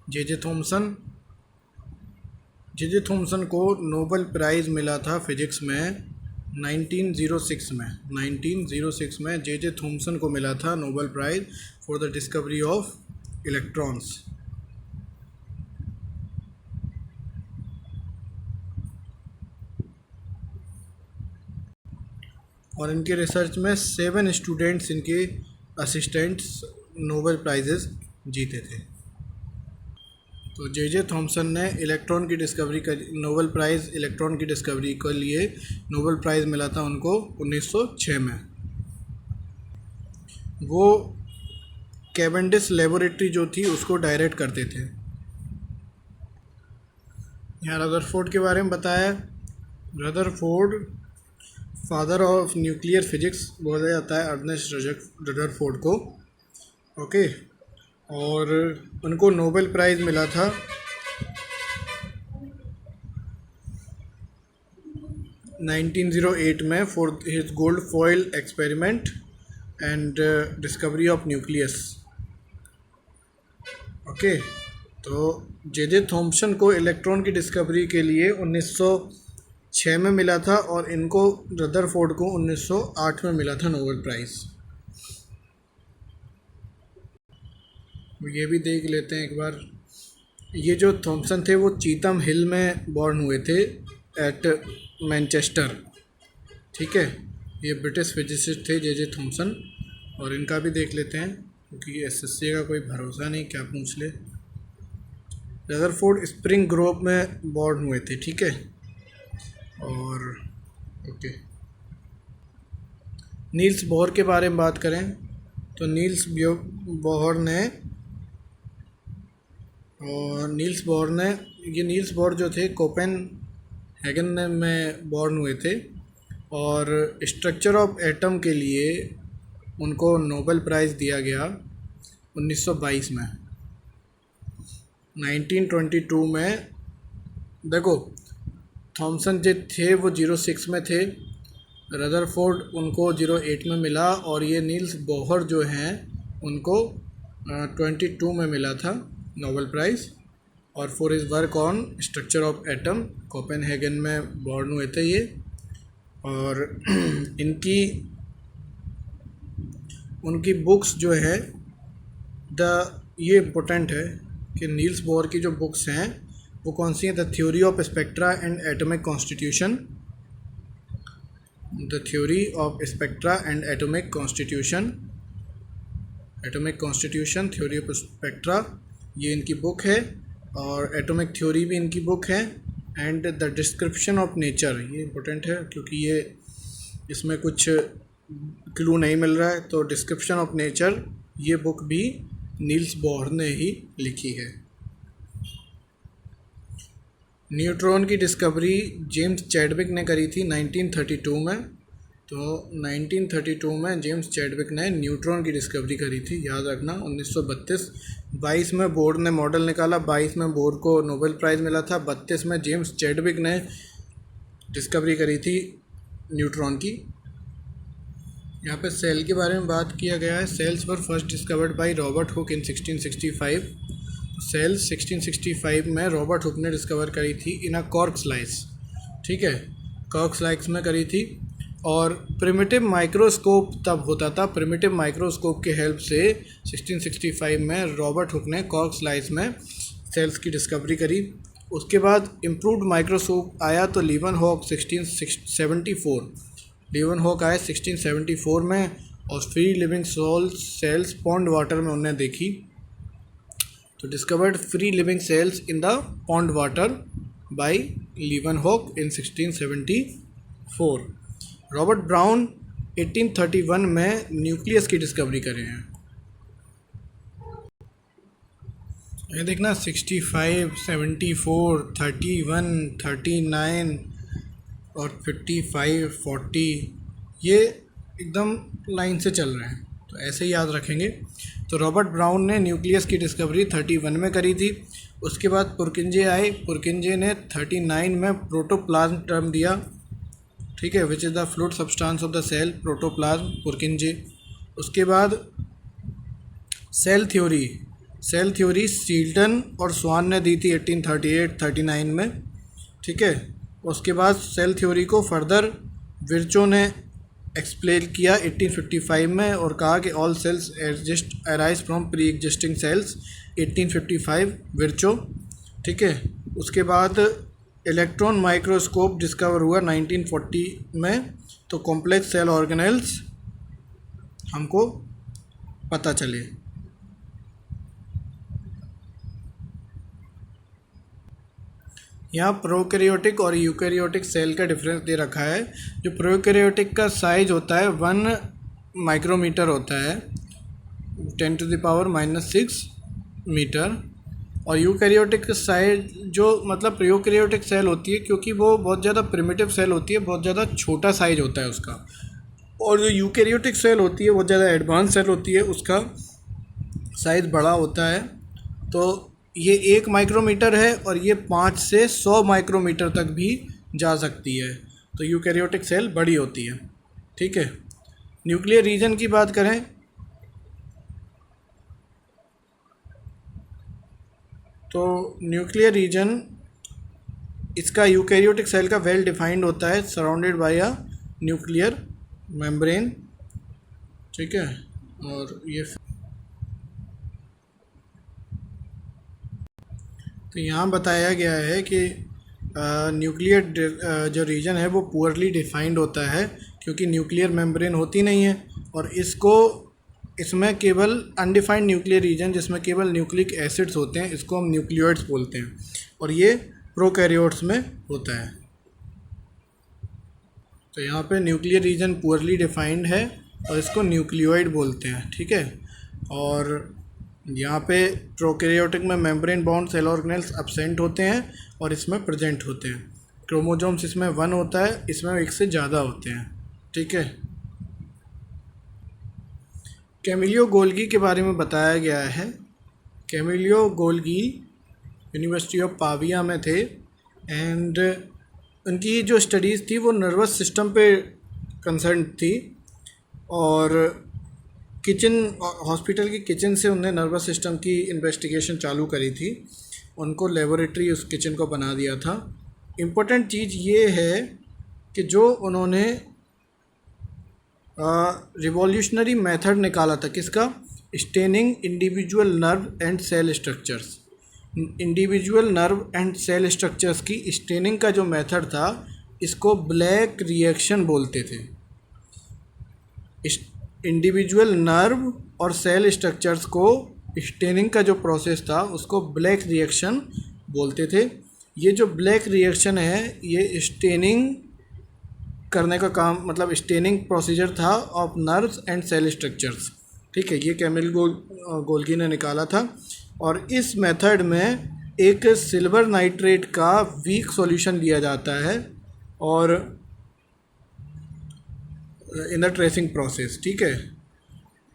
जे जे थॉमसन को नोबेल प्राइज़ मिला था फिजिक्स में 1906 में जे थॉमसन को मिला था Nobel prize for the discovery of electrons. और इनके रिसर्च में 7 स्टूडेंट्स इनके असिस्टेंट्स नोबेल प्राइजेस जीते थे। तो जे थॉमसन ने इलेक्ट्रॉन की डिस्कवरी कर नोबेल प्राइज़ इलेक्ट्रॉन की डिस्कवरी के लिए नोबेल प्राइज़ मिला था उनको 1906 में। वो कैवेंडिश लेबोरेटरी जो थी उसको डायरेक्ट करते थे। यहाँ रदरफोर्ड के बारे में बताया। Rutherford father of nuclear physics बोला जाता है अर्नेस्ट रदरफोर्ड को। ओके, और उनको नोबेल प्राइज़ मिला था 1908 में for his gold foil experiment and discovery of nucleus. Okay, तो जे थॉमसन को इलेक्ट्रॉन की डिस्कवरी के लिए 1906 में मिला था और इनको रदरफोर्ड को 1908 में मिला था नोबेल प्राइज़। ये भी देख लेते हैं एक बार। ये जो थॉमसन थे वो चीथम हिल में बॉर्न हुए थे एट मैनचेस्टर। ठीक है, ये ब्रिटिश फिजिसिस्ट थे जे थॉमसन। और इनका भी देख लेते हैं क्योंकि एसएससी का कोई भरोसा नहीं, क्या पूछ ले। रदरफोर्ड स्प्रिंग ग्रोव में बॉर्न हुए थे। ठीक है, और ओके, नील्स बोहर के बारे में बात करें तो नील्स बोहर जो थे कोपेनहेगन में बॉर्न हुए थे और स्ट्रक्चर ऑफ एटम के लिए उनको नोबेल प्राइज़ दिया गया 1922 में। 1922 में देखो, थॉमसन जो थे वो 06 में थे, रदरफोर्ड उनको 08 में मिला और ये नील्स बोहर जो हैं उनको 22 में मिला था नोबेल प्राइज़। और for his work on structure of atom Copenhagen में बॉर्न हुए थे ये। और उनकी बुक्स जो है ये इम्पोर्टेंट है कि नील्स बोहर की जो बुक्स हैं वो कौन सी हैं। The theory of spectra and atomic constitution, the theory of spectra and atomic constitution, theory of spectra ये इनकी बुक है। और एटॉमिक थ्योरी भी इनकी बुक है। And the description of nature, ये इम्पोर्टेंट है क्योंकि ये इसमें कुछ क्लू नहीं मिल रहा है। तो डिस्क्रिप्शन ऑफ नेचर ये बुक भी नील्स बोहर ने ही लिखी है। न्यूट्रॉन की डिस्कवरी जेम्स चैडविक ने करी थी 1932 में। तो 1932 में जेम्स चैडविक ने न्यूट्रॉन की डिस्कवरी करी थी, याद रखना। 1922 में बोर्ड ने मॉडल निकाला, 22 में बोर्ड को नोबेल प्राइज़ मिला था, 32 में जेम्स चैडविक ने डिस्कवरी करी थी न्यूट्रॉन की। यहाँ पे सेल के बारे में बात किया गया है। Cells were first discovered by Robert Hooke in 1665। Cells 1665 में रॉबर्ट हुक ने डिस्कवर करी थी इन अ कॉर्क स्लाइस। ठीक है, कॉर्क स्लाइस में करी थी। और प्रिमिटिव माइक्रोस्कोप तब होता था, प्रिमिटिव माइक्रोस्कोप के हेल्प से 1665 में रॉबर्ट हुक ने कॉर्क स्लाइस में सेल्स की डिस्कवरी करी। उसके बाद इम्प्रूव्ड माइक्रोस्कोप आया तो लीवनहॉक 1674 में और free living cells pond water में उन्होंने देखी। तो discovered free living cells in the pond water by Leeuwenhoek in 1674। Robert Brown 1831 में न्यूक्लियस की डिस्कवरी करे हैं। ये देखना 65, 74, 31, 39 और 55, 40 ये एकदम लाइन से चल रहे हैं, तो ऐसे ही याद रखेंगे। तो रॉबर्ट ब्राउन ने न्यूक्लियस की डिस्कवरी 31 में करी थी। उसके बाद पुरकिंजे आए, पुरकिंजे ने 39 में प्रोटोप्लाज्म टर्म दिया। ठीक है, which is the fluid substance of the cell, protoplasm, Purkinje. उसके बाद सेल थ्योरी सील्टन और स्वान ने दी थी 1838-39 में, ठीक है। उसके बाद सेल थ्योरी को फर्दर विर्चो ने एक्सप्लेन किया 1855 में और कहा कि all cells exist arise from pre existing cells, 1855 Virchow, ठीक है। उसके बाद इलेक्ट्रॉन माइक्रोस्कोप डिस्कवर हुआ 1940 में, तो कॉम्प्लेक्स सेल ऑर्गेनेल्स हमको पता चले। यहाँ प्रोकैरियोटिक और यूकैरियोटिक सेल का डिफरेंस दे रखा है। जो प्रोकैरियोटिक का साइज होता है 1 माइक्रोमीटर होता है, 10⁻⁻6 मीटर। और यूकैरियोटिक साइज जो मतलब प्रोकैरियोटिक सेल होती है, क्योंकि वो बहुत ज़्यादा प्रिमिटिव सेल होती है, बहुत ज़्यादा छोटा साइज होता है उसका। और जो यूकैरियोटिक सेल होती है बहुत ज़्यादा एडवांस सेल होती है, उसका साइज़ बड़ा होता है। तो ये 1 माइक्रोमीटर है और ये 5 से 100 माइक्रोमीटर तक भी जा सकती है। तो यूकैरियोटिक सेल बड़ी होती है, ठीक है। न्यूक्लियर रीजन की बात करें तो न्यूक्लियर रीजन इसका यूकैरियोटिक सेल का वेल डिफाइंड होता है, surrounded by a nuclear membrane, ठीक है। और ये तो यहाँ बताया गया है कि न्यूक्लियर जो रीजन है वो पुअरली डिफाइंड होता है, क्योंकि न्यूक्लियर मेम्ब्रेन होती नहीं है। और इसमें केवल अनडिफाइंड न्यूक्लियर रीजन जिसमें केवल न्यूक्लिक एसिड्स होते हैं, इसको हम न्यूक्लियोइड्स बोलते हैं। और ये प्रोकैरियोट्स में होता है। तो यहाँ पे न्यूक्लियर रीजन पुअरली डिफाइंड है और इसको न्यूक्लियोइड बोलते हैं, ठीक है। और यहाँ पे प्रोकैरियोटिक में membrane bound cell organelles absent होते हैं और इसमें प्रेजेंट होते हैं। क्रोमोसोम्स इसमें 1 होता है, इसमें 1 से ज़्यादा होते हैं, ठीक है। कैमिलियो गोल्गी के बारे में बताया गया है। Camillo Golgi university of Pavia में थे एंड उनकी जो स्टडीज़ थी वो नर्वस सिस्टम पे कंसर्न थी। और किचन हॉस्पिटल की किचन से उन्होंने नर्वस सिस्टम की इन्वेस्टिगेशन चालू करी थी। उनको लेबोरेटरी उस किचन को बना दिया था। इम्पोर्टेंट चीज़ ये है कि जो उन्होंने रिवॉल्यूशनरी मेथड निकाला था, किसका? Staining individual nerve and cell structures. Individual nerve and cell structures की स्टेनिंग का जो मेथड था, इसको ब्लैक रिएक्शन बोलते थे। इंडिविजुअल नर्व और सेल स्ट्रक्चर्स को स्टेनिंग का जो प्रोसेस था उसको ब्लैक रिएक्शन बोलते थे। ये जो ब्लैक रिएक्शन है ये स्टेनिंग करने का काम मतलब स्टेनिंग प्रोसीजर था of nerves and cell structures, ठीक है। ये कैमिलियो गोल्गी ने निकाला था। और इस मेथड में एक सिल्वर नाइट्रेट का वीक सॉल्यूशन लिया जाता है और इन द ट्रेसिंग प्रोसेस, ठीक है।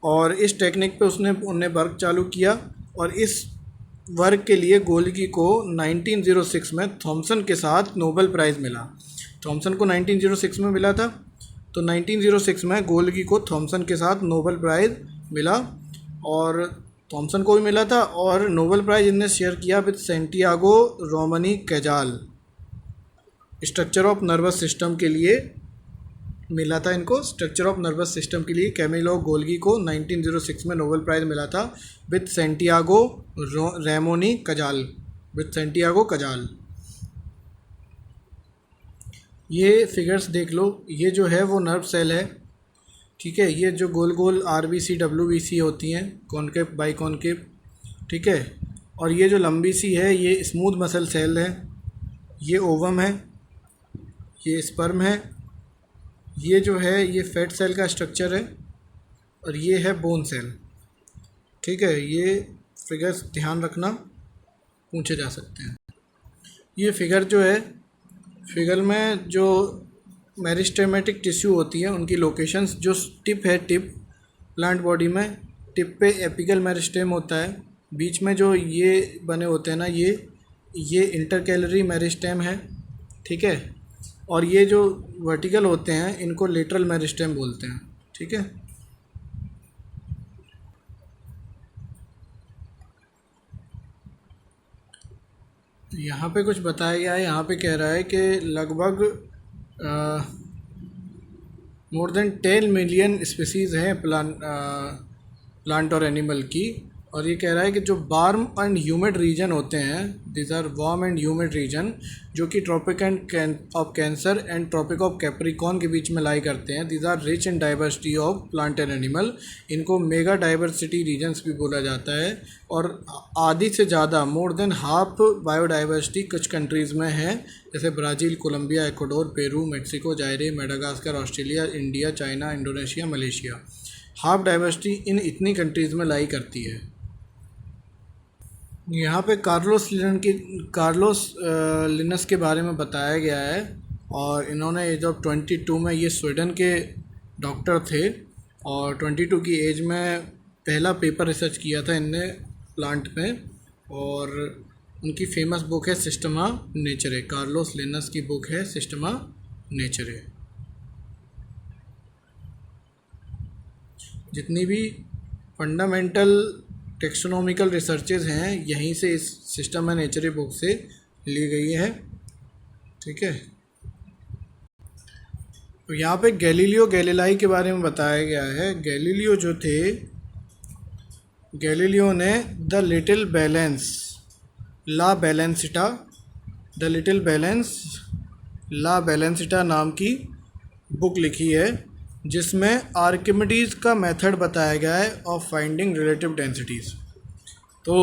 और इस टेक्निक पे उन्होंने वर्क चालू किया और इस वर्क के लिए गोल्गी को 1906 में थॉमसन के साथ नोबेल प्राइज़ मिला। थॉमसन को 1906 में मिला था, तो 1906 में गोल्गी को थॉमसन के साथ नोबेल प्राइज़ मिला और थॉमसन को भी मिला था। और नोबेल प्राइज़ इनने शेयर किया with Santiago Ramon y Cajal. Structure of nervous system के लिए मिला था इनको। स्ट्रक्चर ऑफ नर्वस सिस्टम के लिए कैमिलो गोल्गी को 1906 में नोबेल प्राइज़ मिला था with Santiago Ramon y Cajal, with Santiago Cajal. ये फिगर्स देख लो, ये जो है वो नर्व सेल है, ठीक है। ये जो गोल गोल RBC WBC होती हैं, कॉनकेव बाई कॉनकेव, ठीक है। और ये जो लंबी सी है ये स्मूथ मसल सेल है। ये ओवम है, ये स्पर्म है, ये जो है ये फैट सेल का स्ट्रक्चर है और ये है बोन सेल, ठीक है। ये फिगर्स ध्यान रखना, पूछे जा सकते हैं। ये फिगर जो है, फिगर में जो मेरिस्टेमेटिक टिश्यू होती है उनकी लोकेशंस, जो टिप है, टिप प्लांट बॉडी में टिप पे एपिकल मेरिस्टेम होता है। बीच में जो ये बने होते हैं ना, ये इंटरकैलरी मेरिस्टेम है, ठीक है। और ये जो वर्टिकल होते हैं इनको लेटरल मेरिस्टेम बोलते हैं। ठीक है। यहाँ पे कुछ बताया गया है, यहाँ पे कह रहा है कि लगभग मोर देन 10 मिलियन स्पीसीज़ हैं प्लांट और एनिमल की। और ये कह रहा है कि जो वार्म एंड ह्यूमिड रीजन होते हैं, this are warm and humid region, जो कि tropic and of cancer and tropic of Capricorn के बीच में लाई करते हैं, this are rich in diversity of plant and animal. इनको मेगा डाइवर्सिटी रीजन्स भी बोला जाता है। और आधी से ज़्यादा, मोर देन हाफ बायोडाइवर्सिटी कुछ कंट्रीज़ में है, जैसे Brazil, Colombia, Ecuador, Peru, Mexico, Zaire, Madagascar, Australia, India, China, Indonesia, Malaysia. Half diversity in इतनी कंट्रीज़ में लाई करती है। यहाँ पे कार्लोस लिनस के बारे में बताया गया है। और इन्होंने एज ऑफ 22 में, ये स्वीडन के डॉक्टर थे, और 22 की एज में पहला पेपर रिसर्च किया था इनने प्लांट में। और उनकी फेमस बुक है सिस्टमा नेचरे। कार्लोस लिनस की बुक है सिस्टमा नेचरे। जितनी भी फंडामेंटल टेक्सोनॉमिकल रिसर्चेज हैं यहीं से, इस सिस्टमा नेचरे बुक से ली गई है। ठीक है। तो यहाँ पे गैलीलियो गैलीलाई के बारे में बताया गया है। गैलीलियो जो थे, गैलीलियो ने the little balance la bilancetta the little balance la bilancetta नाम की बुक लिखी है, जिसमें आर्किमिडीज़ का मेथड बताया गया है ऑफ फाइंडिंग रिलेटिव डेंसिटीज़। तो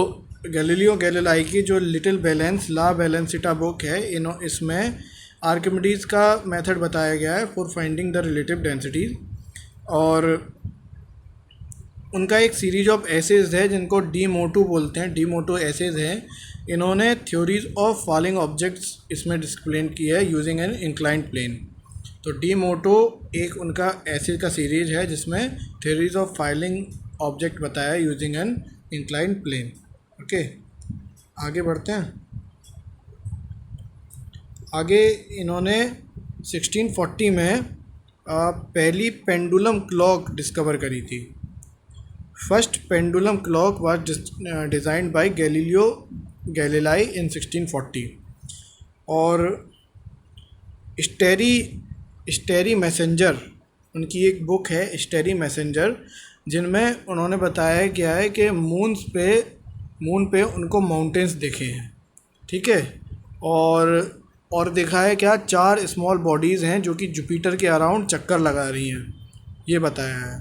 गैलीलियो गैलीलाई की जो लिटिल बैलेंस ला बैलेंसिटा बुक है, इसमें आर्किमिडीज़ का मेथड बताया गया है for finding the relative densities. और उनका एक सीरीज ऑफ एसेज है जिनको डी मोटो बोलते हैं, डी मोटो एसेज हैं। इन्होंने थ्योरीज ऑफ फॉलिंग ऑब्जेक्ट्स इसमें एक्सप्लेन की है यूजिंग एन इंक्लाइंड प्लेन। तो डी मोटो एक उनका एसेज का सीरीज है जिसमें थ्योरीज ऑफ फॉलिंग ऑब्जेक्ट बताया है using an inclined plane. Okay, आगे बढ़ते हैं। आगे इन्होंने 1640 में पहली पेंडुलम क्लॉक डिस्कवर करी थी। First pendulum clock was designed by Galileo Galilei in 1640। और स्टेरी मैसेंजर, उनकी एक बुक है स्टेरी मैसेंजर, जिनमें उन्होंने बताया गया है कि मून पे उनको माउंटेन्स दिखे हैं। ठीक है। और देखा है क्या, 4 स्मॉल बॉडीज़ हैं जो कि जुपिटर के अराउंड चक्कर लगा रही हैं, ये बताया है।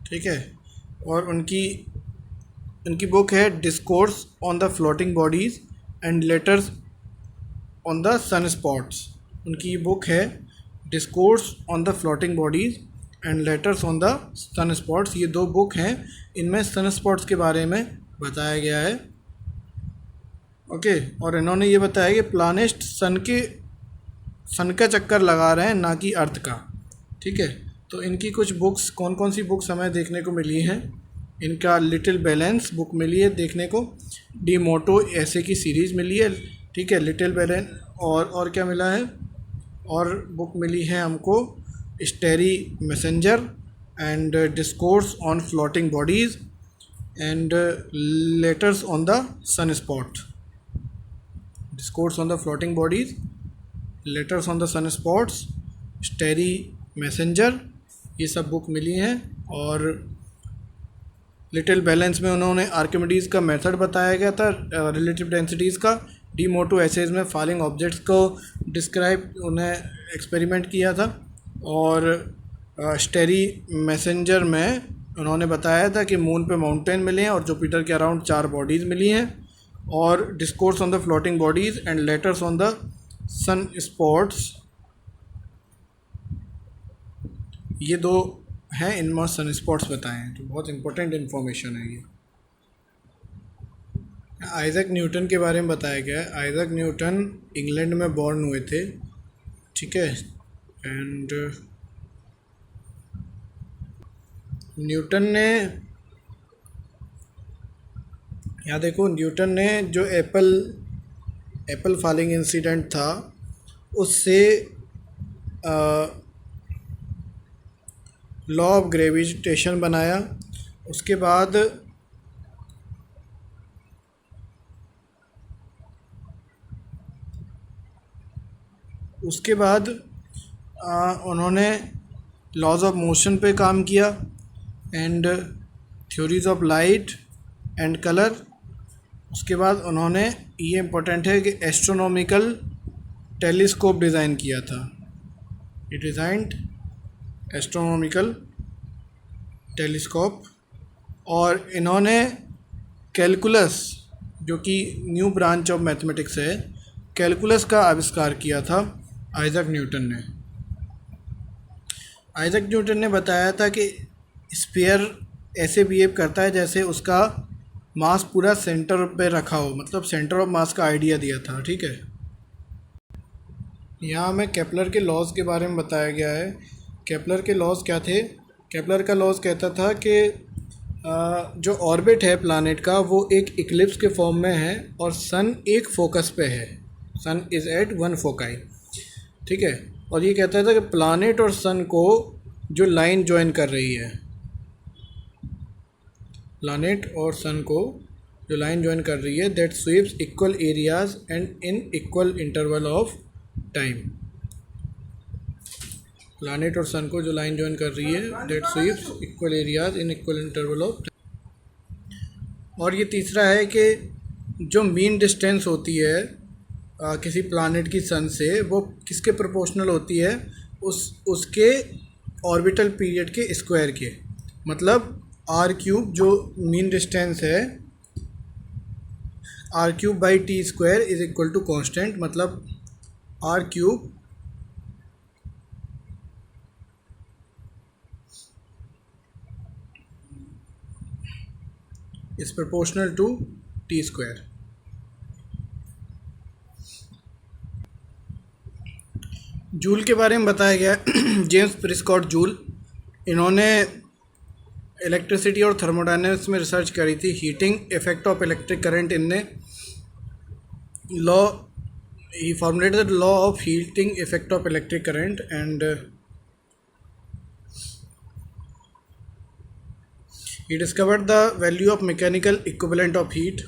ठीक है। और उनकी बुक है discourse on the floating bodies and letters on the sunspots. उनकी बुक है discourse on the floating bodies and letters on the sunspots. ये 2 बुक हैं, इनमें सन स्पॉट्स के बारे में बताया गया है। ओके। और इन्होंने ये बताया कि प्लानेट सन का चक्कर लगा रहे हैं, ना कि अर्थ का। ठीक है। तो इनकी कुछ बुक्स, कौन कौन सी बुक्स हमें देखने को मिली हैं? इनका लिटिल बैलेंस बुक मिली है देखने को, डी मोटो ऐसे की सीरीज़ मिली है। ठीक है, लिटिल बैलेंस। और क्या मिला है? और बुक मिली है हमको starry messenger and discourse on floating bodies and letters on the sunspot. Discourse on the floating bodies, letters on the sunspots, starry messenger, ये सब बुक मिली हैं। और लिटिल बैलेंस में उन्होंने आर्किमिडीज़ का मेथड बताया गया था रिलेटिव डेंसिटीज़ का। डी मोटो एसेज में फॉलिंग ऑब्जेक्ट्स को डिस्क्राइब, उन्हें एक्सपेरिमेंट किया था। और स्टेरी मैसेंजर में उन्होंने बताया था कि मून पे माउंटेन मिले हैं और जुपिटर के अराउंड 4 बॉडीज़ मिली हैं। और discourse on the floating bodies and letters on the sunspots, ये 2 हैं, इनमें सन स्पॉट्स बताए हैं। तो बहुत इंपॉर्टेंट इन्फॉर्मेशन है ये। आइजैक न्यूटन के बारे में बताया गया है। आइजैक न्यूटन इंग्लैंड में बॉर्न हुए थे। ठीक है। एंड न्यूटन ने, यहाँ देखो, न्यूटन ने जो एप्पल फॉलिंग इंसिडेंट था उससे लॉ ऑफ ग्रेविटेशन बनाया। उसके बाद उन्होंने लॉज ऑफ मोशन पे काम किया and theories of light and colour. उसके बाद उन्होंने, ये इम्पोर्टेंट है कि एस्ट्रोनॉमिकल टेलीस्कोप डिज़ाइन किया था। ये डिज़ाइंड एस्ट्रोनॉमिकल टेलीस्कोप। और इन्होंने कैलकुलस, जो कि न्यू ब्रांच ऑफ मैथमेटिक्स है, कैलकुलस का आविष्कार किया था आइजैक न्यूटन ने। आइजैक न्यूटन ने बताया था कि स्फीयर ऐसे बिहेव करता है जैसे उसका मास पूरा सेंटर पे रखा हो, मतलब सेंटर ऑफ मास का आइडिया दिया था। ठीक है, यहाँ हमें केपलर के लॉज के बारे में बताया गया है। केपलर के लॉज क्या थे? केपलर का लॉज कहता था कि जो ऑर्बिट है प्लानेट का वो एक इक्लिप्स के फॉर्म में है और सन एक फोकस पे है। सन इज़ एट वन फोकाई। ठीक है, और ये कहता था कि प्लानेट और सन को जो लाइन ज्वाइन कर रही है, प्लानेट और सन को जो लाइन ज्वाइन कर रही है, that sweeps equal areas and in equal interval of time. Planet और सन को जो लाइन ज्वाइन कर रही है, that sweeps equal areas in equal interval of time. और ये तीसरा है कि जो मीन डिस्टेंस होती है किसी प्लानेट की सन से, वो किसके प्रोपोर्शनल होती है? उसके ऑर्बिटल पीरियड के स्क्वायर के। मतलब आर क्यूब जो मीन डिस्टेंस है, R cube by T square is equal to constant. मतलब R cube is proportional to T square. Joule के बारे में बताया गया है। जेम्स प्रिस्कॉट जूल, इन्होंने इलेक्ट्रिसिटी और थर्मोडायनेमिक्स में रिसर्च करी थी। Heating effect of electric current, इनने law, he formulated the law of heating effect of electric current and he discovered the value of mechanical equivalent of heat।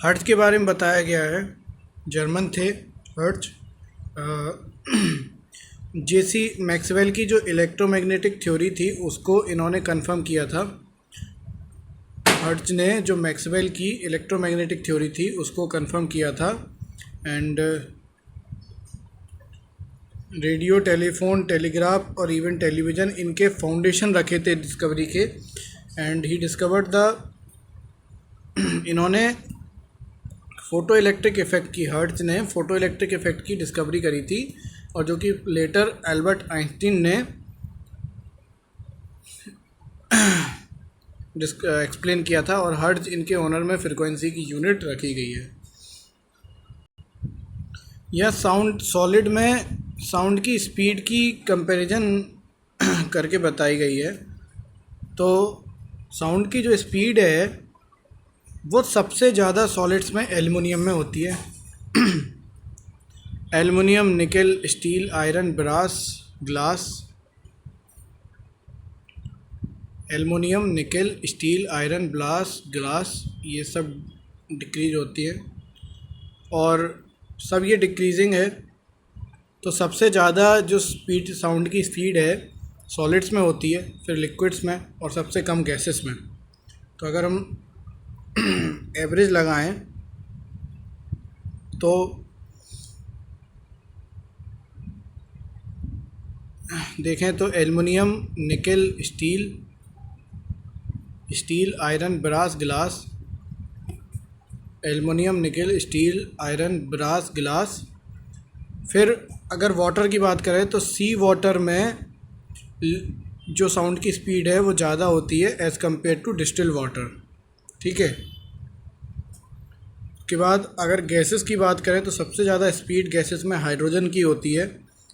Hertz के बारे में बताया गया है। जर्मन थे हर्ट्ज। जेसी मैक्सवेल की जो इलेक्ट्रोमैग्नेटिक थ्योरी थी उसको इन्होंने कंफर्म किया था। हर्ट्ज ने जो मैक्सवेल की इलेक्ट्रोमैग्नेटिक थ्योरी थी उसको कंफर्म किया था। एंड रेडियो, टेलीफोन, टेलीग्राफ और इवन टेलीविज़न, इनके फाउंडेशन रखे थे डिस्कवरी के। एंड ही डिस्कवर्ड इन्होंने फ़ोटो इलेक्ट्रिक इफ़ेक्ट की, हर्ट्ज ने फ़ोटो इलेक्ट्रिक इफ़ेक्ट की डिस्कवरी करी थी, और जो कि लेटर एल्बर्ट आइंस्टीन ने एक्सप्लेन किया था। और हर्ट्ज इनके ऑनर में फ्रीक्वेंसी की यूनिट रखी गई है। यह साउंड सॉलिड में साउंड की स्पीड की कंपैरिजन करके बताई गई है। तो साउंड की जो स्पीड है वो सबसे ज़्यादा सॉलिड्स में एल्युमिनियम में होती है। Aluminium, nickel, steel, iron, brass, glass. Aluminium, nickel, steel, iron, glass, ये सब डिक्रीज होती है और सब ये डिक्रीजिंग है। तो सबसे ज़्यादा जो स्पीड, साउंड की स्पीड है, सॉलिड्स में होती है, फिर लिक्विड्स में, और सबसे कम गैसेस में। तो अगर हम एवरेज लगाएं तो देखें तो aluminium, nickel, steel, iron, brass, glass. Aluminium, nickel, steel, iron, brass, glass. फिर अगर वाटर की बात करें तो सी वाटर में जो साउंड की स्पीड है वो ज़्यादा होती है as compare to distil water. ठीक है, उसके बाद अगर गैसेस की बात करें तो सबसे ज़्यादा स्पीड गैसेस में हाइड्रोजन की होती है।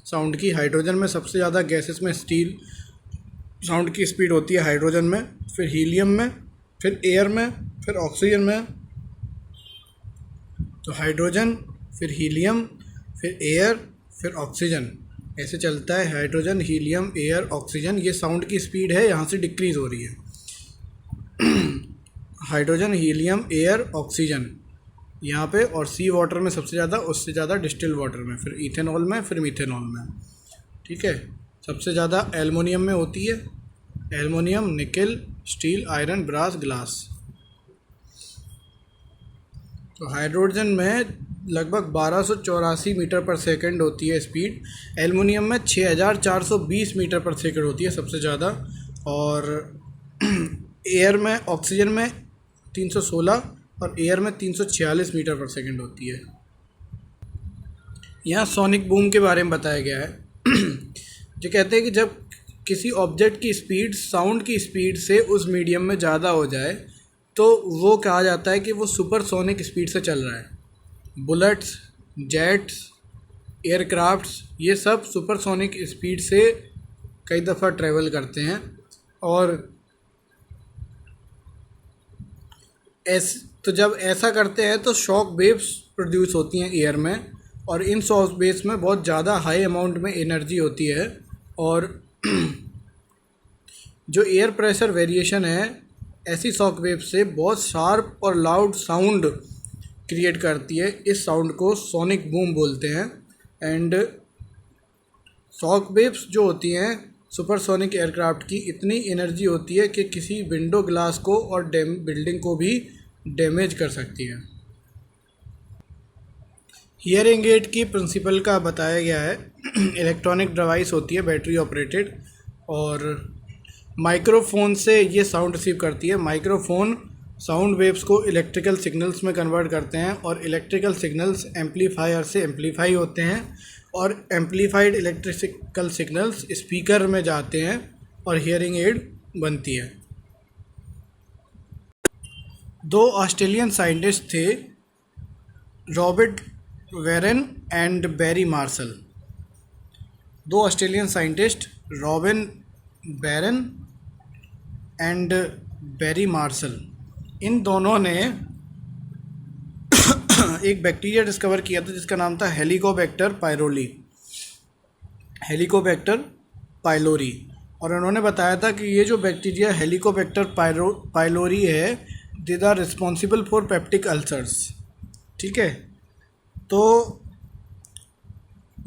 साउंड की हाइड्रोजन में सबसे ज़्यादा, गैसेस में स्टील, साउंड की स्पीड होती है हाइड्रोजन में, फिर हीलियम में, फिर एयर में, फिर ऑक्सीजन में। तो हाइड्रोजन, फिर हीलियम, फिर एयर, फिर ऑक्सीजन, ऐसे चलता है। हाइड्रोजन, हीलियम, एयर, ऑक्सीजन, ये साउंड की स्पीड है, यहाँ से डिक्रीज़ हो रही है। हाइड्रोजन, हीलियम, एयर, ऑक्सीजन यहाँ पे, और सी वाटर में सबसे ज़्यादा, उससे ज़्यादा डिस्टिल वाटर में, फिर इथेनॉल में, फिर मीथेनॉल में। ठीक है, सबसे ज़्यादा एल्युमिनियम में होती है, aluminium, nickel, steel, iron, brass, glass. तो हाइड्रोजन में लगभग 1284 मीटर पर सेकंड होती है स्पीड, एल्युमिनियम में 6420 मीटर पर सेकंड होती है सबसे ज़्यादा, और एयर में, ऑक्सीजन में 316 और एयर में 346 मीटर पर सेकंड होती है। यहाँ सोनिक बूम के बारे में बताया गया है। जो कहते हैं कि जब किसी ऑब्जेक्ट की स्पीड साउंड की स्पीड से उस मीडियम में ज़्यादा हो जाए तो वो कहा जाता है कि वो सुपरसोनिक स्पीड से चल रहा है। बुलेट्स, जेट्स, एयरक्राफ्ट्स, ये सब सुपरसोनिक स्पीड से कई दफ़ा ट्रैवल करते हैं। और तो जब ऐसा करते हैं तो शॉक वेव्स प्रोड्यूस होती हैं एयर में, और इन शॉक वेव्स में बहुत ज़्यादा हाई अमाउंट में एनर्जी होती है। और जो एयर प्रेशर वेरिएशन है, ऐसी शॉक वेव से बहुत शार्प और लाउड साउंड क्रिएट करती है। इस साउंड को सोनिक बूम बोलते हैं। एंड शॉक वेव्स जो होती हैं सुपरसोनिक एयरक्राफ्ट की, इतनी एनर्जी होती है कि किसी विंडो ग्लास को और बिल्डिंग को भी डैमेज कर सकती है। हियरिंग एड की प्रिंसिपल का बताया गया है। इलेक्ट्रॉनिक डिवाइस होती है, बैटरी ऑपरेटेड, और माइक्रोफोन से ये साउंड रिसीव करती है। माइक्रोफोन साउंड वेव्स को इलेक्ट्रिकल सिग्नल्स में कन्वर्ट करते हैं, और इलेक्ट्रिकल सिग्नल्स एम्पलीफायर से एम्पलीफाई होते हैं, और एम्पलीफाइड इलेक्ट्रिकल सिग्नल्स स्पीकर में जाते हैं और हियरिंग एड बनती है। दो ऑस्ट्रेलियन साइंटिस्ट थे, Robert Warren and Barry Marshall. दो Australian scientist, Robin Baron and Barry Marshall, इन दोनों ने एक बैक्टीरिया डिस्कवर किया था जिसका नाम था हेलिकोबैक्टर पायरोली, हेलिकोबैक्टर पायलोरी। और उन्होंने बताया था कि ये जो बैक्टीरिया हेलिकोबैक्टर पायलोरी है, they are responsible for peptic ulcers. ठीक है, तो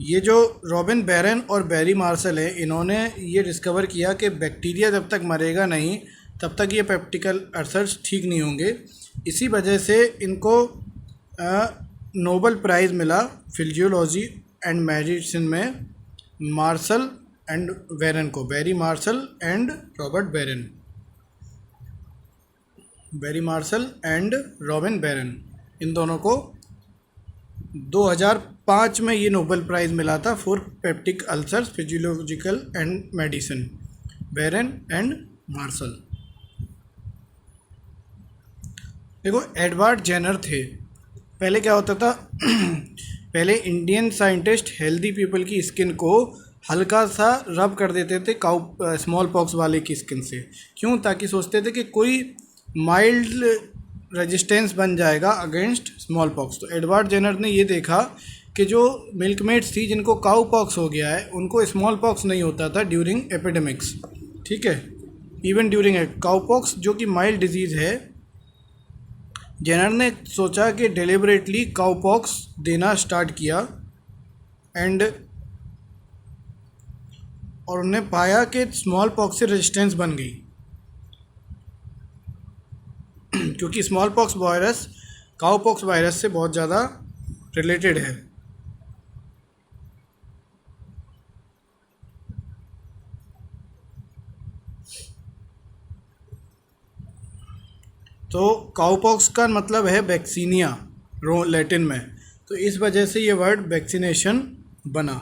ये जो रॉबिन बैरन और बैरी मार्शल है, इन्होंने ये डिस्कवर किया कि बैक्टीरिया जब तक मरेगा नहीं तब तक ये पेप्टिकल अल्सर्स ठीक नहीं होंगे। इसी वजह से इनको नोबेल प्राइज़ मिला फिजियोलॉजी एंड मेडिसिन में, मार्शल एंड बैरन को, Barry Marshall and Robert Baron, Barry Marshall and Robin Baron, इन दोनों को 2005 में ये नोबेल प्राइज़ मिला था for peptic ulcers, physiological and medicine, Baron and Marshall. देखो, एडवर्ड जेनर थे। पहले क्या होता था पहले इंडियन साइंटिस्ट हेल्दी पीपल की स्किन को हल्का सा रब कर देते थे स्मॉल पॉक्स वाले की स्किन से। क्यों? ताकि सोचते थे कि कोई माइल्ड रेजिस्टेंस बन जाएगा अगेंस्ट स्मॉल पॉक्स। तो एडवर्ड जेनर ने ये देखा कि जो मिल्कमेट्स थी जिनको काउ पॉक्स हो गया है, उनको स्मॉल पॉक्स नहीं होता था ड्यूरिंग एपिडेमिक्स। ठीक है, इवन ड्यूरिंग काउ पॉक्स जो कि माइल्ड डिजीज़ है, जेनर ने सोचा कि डेलिबरेटली काउ पॉक्स देना स्टार्ट किया और उन्हें पाया कि स्मॉल पॉक्स से रेजिस्टेंस बन गई क्योंकि small pox virus cow pox virus से बहुत ज़्यादा रिलेटेड है। तो काउपॉक्स का मतलब है वैक्सीनिया लैटिन में, तो इस वजह से ये वर्ड वैक्सीनेशन बना।